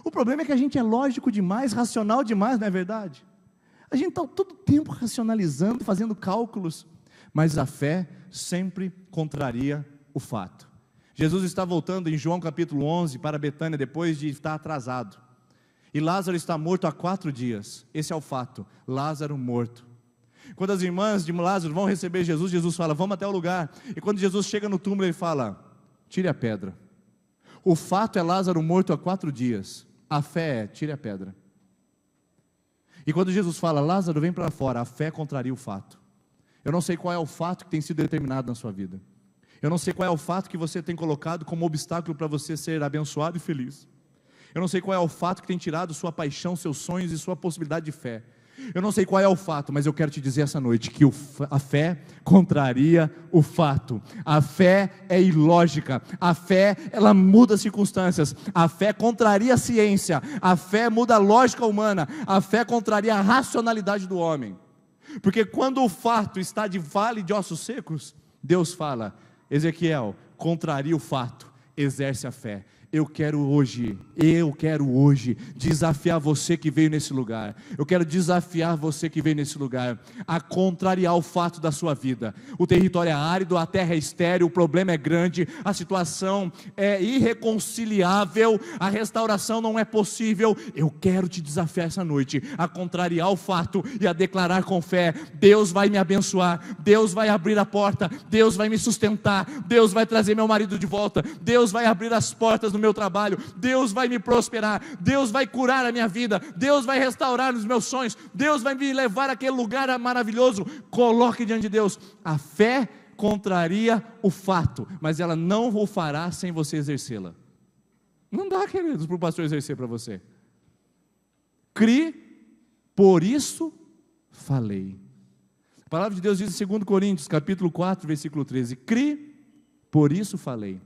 O problema é que a gente é lógico demais, racional demais, não é verdade? A gente está todo tempo racionalizando, fazendo cálculos, mas a fé sempre contraria o fato. Jesus está voltando em João capítulo 11 para Betânia, depois de estar atrasado, e Lázaro está morto há 4 dias, esse é o fato, Lázaro morto. Quando as irmãs de Lázaro vão receber Jesus, Jesus fala: vamos até o lugar, e quando Jesus chega no túmulo, ele fala: tire a pedra. O fato é Lázaro morto há 4 dias, a fé é: tire a pedra. E quando Jesus fala: Lázaro, vem para fora, a fé contraria o fato. Eu não sei qual é o fato que tem sido determinado na sua vida, eu não sei qual é o fato que você tem colocado como obstáculo para você ser abençoado e feliz, eu não sei qual é o fato que tem tirado sua paixão, seus sonhos e sua possibilidade de fé. Eu não sei qual é o fato, mas eu quero te dizer essa noite que a fé contraria o fato. A fé é ilógica, a fé ela muda as circunstâncias, a fé contraria a ciência, a fé muda a lógica humana, a fé contraria a racionalidade do homem. Porque quando o fato está de vale de ossos secos, Deus fala: Ezequiel, contraria o fato, exerce a fé. Eu quero hoje desafiar você que veio nesse lugar, eu quero desafiar você que veio nesse lugar, a contrariar o fato da sua vida. O território é árido, a terra é estéril, o problema é grande, a situação é irreconciliável, a restauração não é possível. Eu quero te desafiar essa noite, a contrariar o fato e a declarar com fé: Deus vai me abençoar, Deus vai abrir a porta, Deus vai me sustentar, Deus vai trazer meu marido de volta, Deus vai abrir as portas no meu trabalho, Deus vai me prosperar, Deus vai curar a minha vida, Deus vai restaurar os meus sonhos, Deus vai me levar àquele lugar maravilhoso. Coloque diante de Deus. A fé contraria o fato, mas ela não o fará sem você exercê-la. Não dá, queridos, para o pastor exercer para você. Cri, por isso falei. A palavra de Deus diz em 2 Coríntios capítulo 4, versículo 13: cri, por isso falei.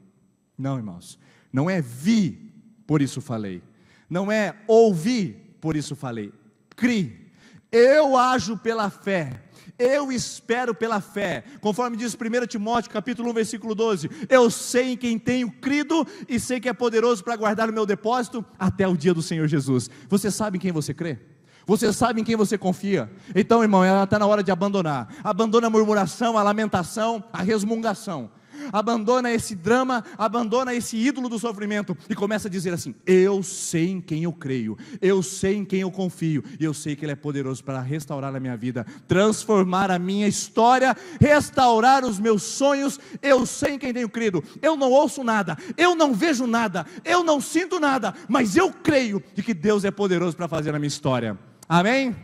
Não, irmãos, não é vi, por isso falei. Não é ouvi, por isso falei. Cri. Eu ajo pela fé, eu espero pela fé, conforme diz 1 Timóteo capítulo 1 versículo 12, eu sei em quem tenho crido, e sei que é poderoso para guardar o meu depósito, até o dia do Senhor Jesus. Você sabe em quem você crê? Você sabe em quem você confia? Então, irmão, ela está na hora de abandonar. Abandona a murmuração, a lamentação, a resmungação. abandona esse drama, abandona esse ídolo do sofrimento e começa a dizer assim: eu sei em quem eu creio, eu sei em quem eu confio, e eu sei que Ele é poderoso para restaurar a minha vida, transformar a minha história, restaurar os meus sonhos. Eu sei em quem tenho crido. Eu não ouço nada, eu não vejo nada, eu não sinto nada, mas eu creio de que Deus é poderoso para fazer a minha história. Amém?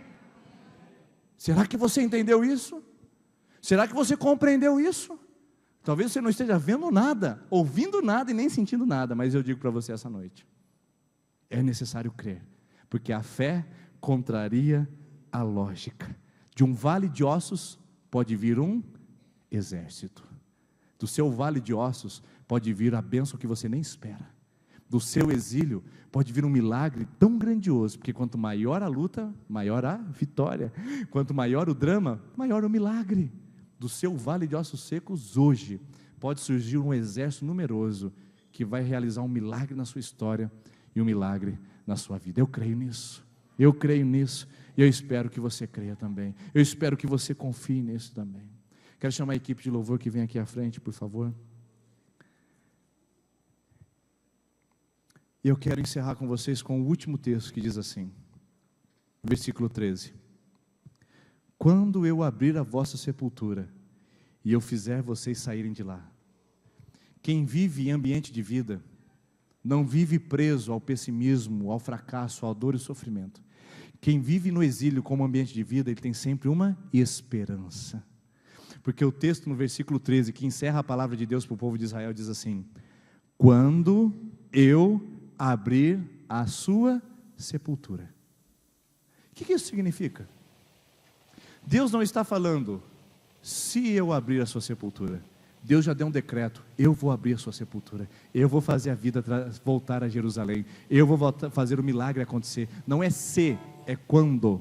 Será que você entendeu isso? Será que você compreendeu isso? Talvez você não esteja vendo nada, ouvindo nada e nem sentindo nada, mas eu digo para você essa noite: é necessário crer, porque a fé contraria a lógica. De um vale de ossos pode vir um exército. Do seu vale de ossos pode vir a bênção que você nem espera. Do seu exílio pode vir um milagre tão grandioso, porque quanto maior a luta, maior a vitória. Quanto maior o drama, maior o milagre. Do seu vale de ossos secos, hoje, pode surgir um exército numeroso, que vai realizar um milagre na sua história, e um milagre na sua vida. Eu creio nisso, e eu espero que você creia também, eu espero que você confie nisso também. Quero chamar a equipe de louvor que vem aqui à frente, por favor. E eu quero encerrar com vocês com o último texto que diz assim, versículo 13. Quando eu abrir a vossa sepultura, e eu fizer vocês saírem de lá. Quem vive em ambiente de vida, não vive preso ao pessimismo, ao fracasso, à dor e sofrimento. Quem vive no exílio como ambiente de vida, ele tem sempre uma esperança. Porque o texto no versículo 13, que encerra a palavra de Deus para o povo de Israel, diz assim: quando eu abrir a sua sepultura. O que isso significa? Deus não está falando, se eu abrir a sua sepultura. Deus já deu um decreto: eu vou abrir a sua sepultura, eu vou fazer a vida voltar a Jerusalém, eu vou fazer o milagre acontecer. Não é se, é quando.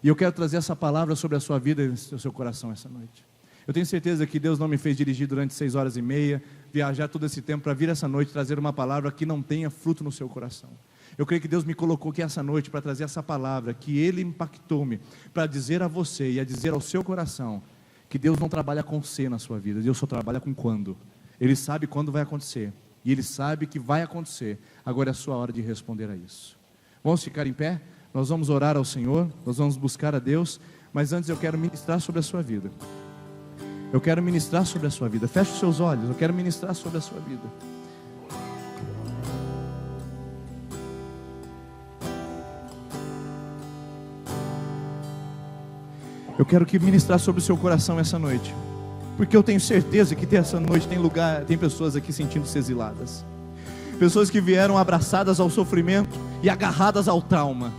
E eu quero trazer essa palavra sobre a sua vida e o seu coração essa noite. Eu tenho certeza que Deus não me fez dirigir durante 6h30, viajar todo esse tempo para vir essa noite trazer uma palavra que não tenha fruto no seu coração. Eu creio que Deus me colocou aqui essa noite para trazer essa palavra, que Ele impactou-me, para dizer a você e a dizer ao seu coração, que Deus não trabalha com se na sua vida, Deus só trabalha com quando. Ele sabe quando vai acontecer, e Ele sabe que vai acontecer. Agora é a sua hora de responder a isso. Vamos ficar em pé? Nós vamos orar ao Senhor, nós vamos buscar a Deus, mas antes eu quero ministrar sobre a sua vida. Eu quero ministrar sobre a sua vida. Feche os seus olhos, eu quero ministrar sobre a sua vida. Eu quero ministrar sobre o seu coração essa noite, porque eu tenho certeza que essa noite tem pessoas aqui sentindo-se exiladas, pessoas que vieram abraçadas ao sofrimento e agarradas ao trauma,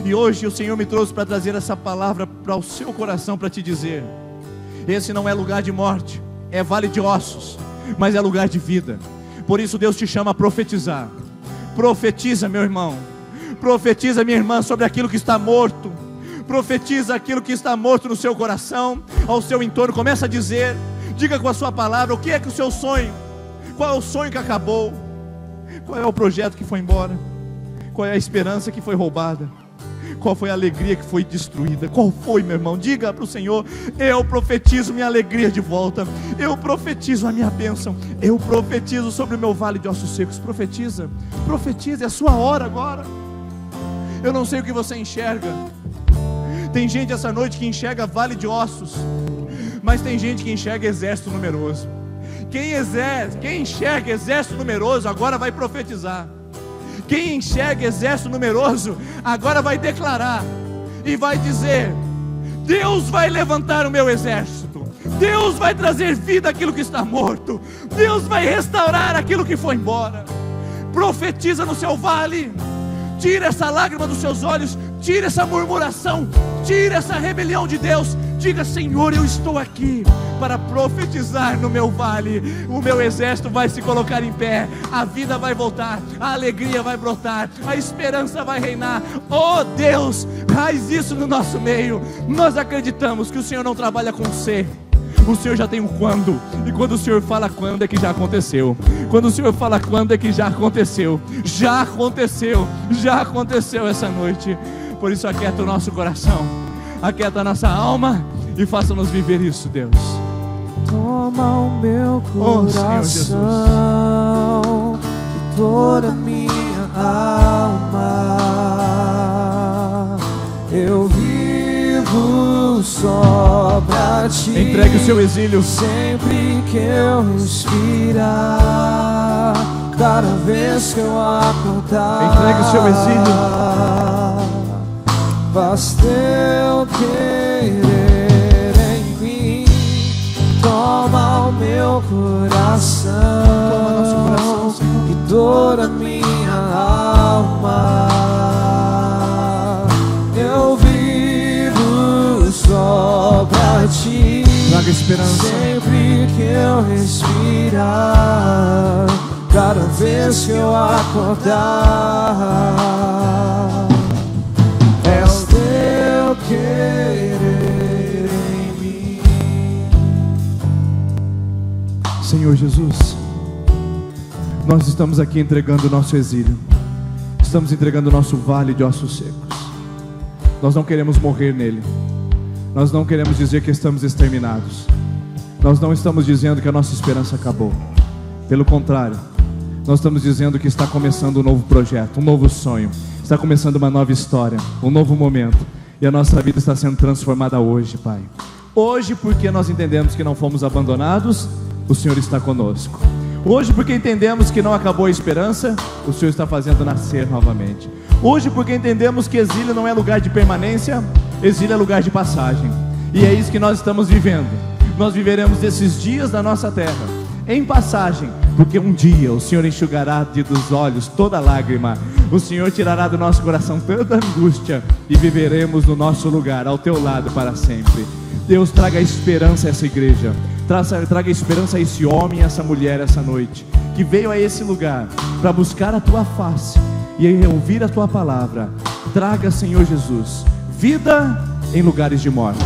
e hoje o Senhor me trouxe para trazer essa palavra para o seu coração, para te dizer: esse não é lugar de morte, é vale de ossos, mas é lugar de vida. Por isso Deus te chama a profetizar. Profetiza, meu irmão, profetiza, minha irmã, sobre aquilo que está morto. Profetiza aquilo que está morto no seu coração, ao seu entorno. Começa a dizer, diga com a sua palavra, o que é que o seu sonho, qual é o sonho que acabou, qual é o projeto que foi embora, qual é a esperança que foi roubada, qual foi a alegria que foi destruída, qual foi, meu irmão? Diga para o Senhor: eu profetizo minha alegria de volta, eu profetizo a minha bênção, eu profetizo sobre o meu vale de ossos secos. Profetiza, profetiza, é a sua hora agora. Eu não sei o que você enxerga. Tem gente essa noite que enxerga vale de ossos, mas tem gente que enxerga exército numeroso. Quem enxerga exército numeroso agora vai profetizar. Quem enxerga exército numeroso agora vai declarar e vai dizer: Deus vai levantar o meu exército, Deus vai trazer vida àquilo que está morto, Deus vai restaurar aquilo que foi embora. Profetiza no seu vale. Tira essa lágrima dos seus olhos, tira essa murmuração, tira essa rebelião de Deus. Diga: Senhor, eu estou aqui para profetizar no meu vale. O meu exército vai se colocar em pé, a vida vai voltar, a alegria vai brotar, a esperança vai reinar. Oh Deus, faz isso no nosso meio. Nós acreditamos que o Senhor não trabalha com ser, o Senhor já tem um quando. E quando o Senhor fala quando, é que já aconteceu. Quando o Senhor fala quando, é que já aconteceu. Já aconteceu, já aconteceu essa noite. Por isso aquieta o nosso coração, aquieta a nossa alma e faça-nos viver isso, Deus. Toma toma o meu coração e toda minha alma. Eu vivo só pra ti. Entregue o seu exílio. Sempre que eu respirar, cada vez que eu acordar, entregue o seu exílio. Basta eu querer em mim. Toma o meu coração, toma nosso coração, Senhor, e toda minha alma. Eu vivo só pra ti. Traga esperança. Sempre que eu respirar, cada vez que eu acordar, é o teu querer em mim. Senhor Jesus, nós estamos aqui entregando o nosso exílio. Estamos entregando o nosso vale de ossos secos. Nós não queremos morrer nele. Nós não queremos dizer que estamos exterminados. Nós não estamos dizendo que a nossa esperança acabou. Pelo contrário, nós estamos dizendo que está começando um novo projeto, um novo sonho. Está começando uma nova história, um novo momento. E a nossa vida está sendo transformada hoje, Pai. Hoje, porque nós entendemos que não fomos abandonados, o Senhor está conosco. Hoje, porque entendemos que não acabou a esperança, o Senhor está fazendo nascer novamente. Hoje, porque entendemos que exílio não é lugar de permanência, exílio é lugar de passagem. E é isso que nós estamos vivendo. Nós viveremos esses dias na nossa terra em passagem, porque um dia o Senhor enxugará dos olhos toda lágrima. O Senhor tirará do nosso coração tanta angústia e viveremos no nosso lugar, ao teu lado para sempre. Deus, traga esperança a essa igreja. Traga esperança a esse homem e a essa mulher essa noite, que veio a esse lugar para buscar a tua face e ouvir a tua palavra. Traga, Senhor Jesus, vida em lugares de morte.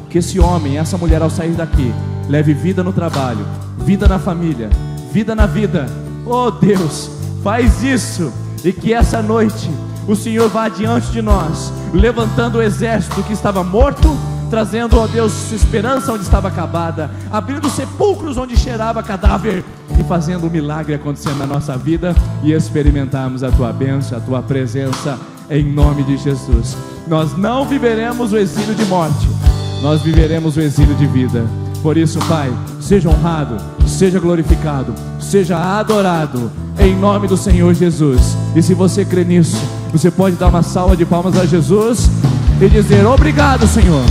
Que esse homem e essa mulher, ao sair daqui, leve vida no trabalho, vida na família, vida na vida. Oh Deus, faz isso. E que essa noite o Senhor vá adiante de nós, levantando o exército que estava morto, trazendo, ó Deus, esperança onde estava acabada, abrindo sepulcros onde cheirava cadáver, e fazendo um milagre acontecer na nossa vida, e experimentarmos a tua bênção, a tua presença, em nome de Jesus. Nós não viveremos o exílio de morte, nós viveremos o exílio de vida. Por isso, Pai, seja honrado, seja glorificado, seja adorado, em nome do Senhor Jesus. E se você crê nisso, você pode dar uma salva de palmas a Jesus e dizer: obrigado, Senhor.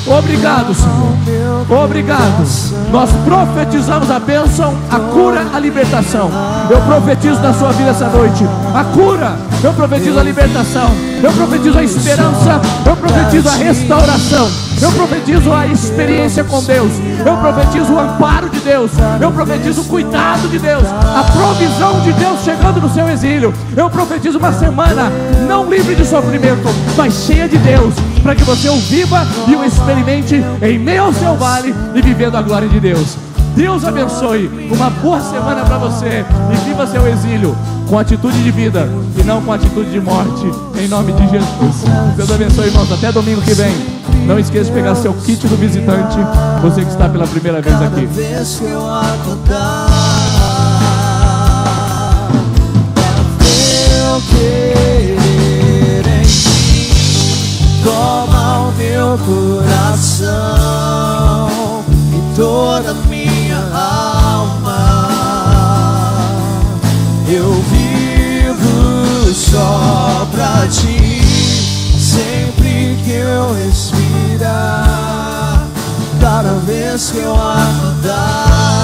Obrigado, Senhor. Obrigado. Nós profetizamos a bênção, a cura, a libertação. Eu profetizo na sua vida essa noite a cura, eu profetizo a libertação, eu profetizo a esperança, eu profetizo a restauração, eu profetizo a experiência com Deus, eu profetizo o amparo de Deus, eu profetizo o cuidado de Deus, a provisão de Deus chegando no seu exílio. Eu profetizo uma semana não livre de sofrimento, mas cheia de Deus, para que você o viva e o experimente em meio ao seu vale e vivendo a glória de Deus. Deus abençoe, uma boa semana para você, e viva seu exílio com atitude de vida e não com atitude de morte, em nome de Jesus. Deus abençoe, irmãos, até domingo que vem. Não esqueça de pegar seu kit do visitante, você que está pela primeira vez aqui. Cada vez que eu acordar, eu querer em mim. Toma o meu coração e toda minha alma. Eu vivo só pra ti. Sempre que eu respirar, cada vez que eu acordar,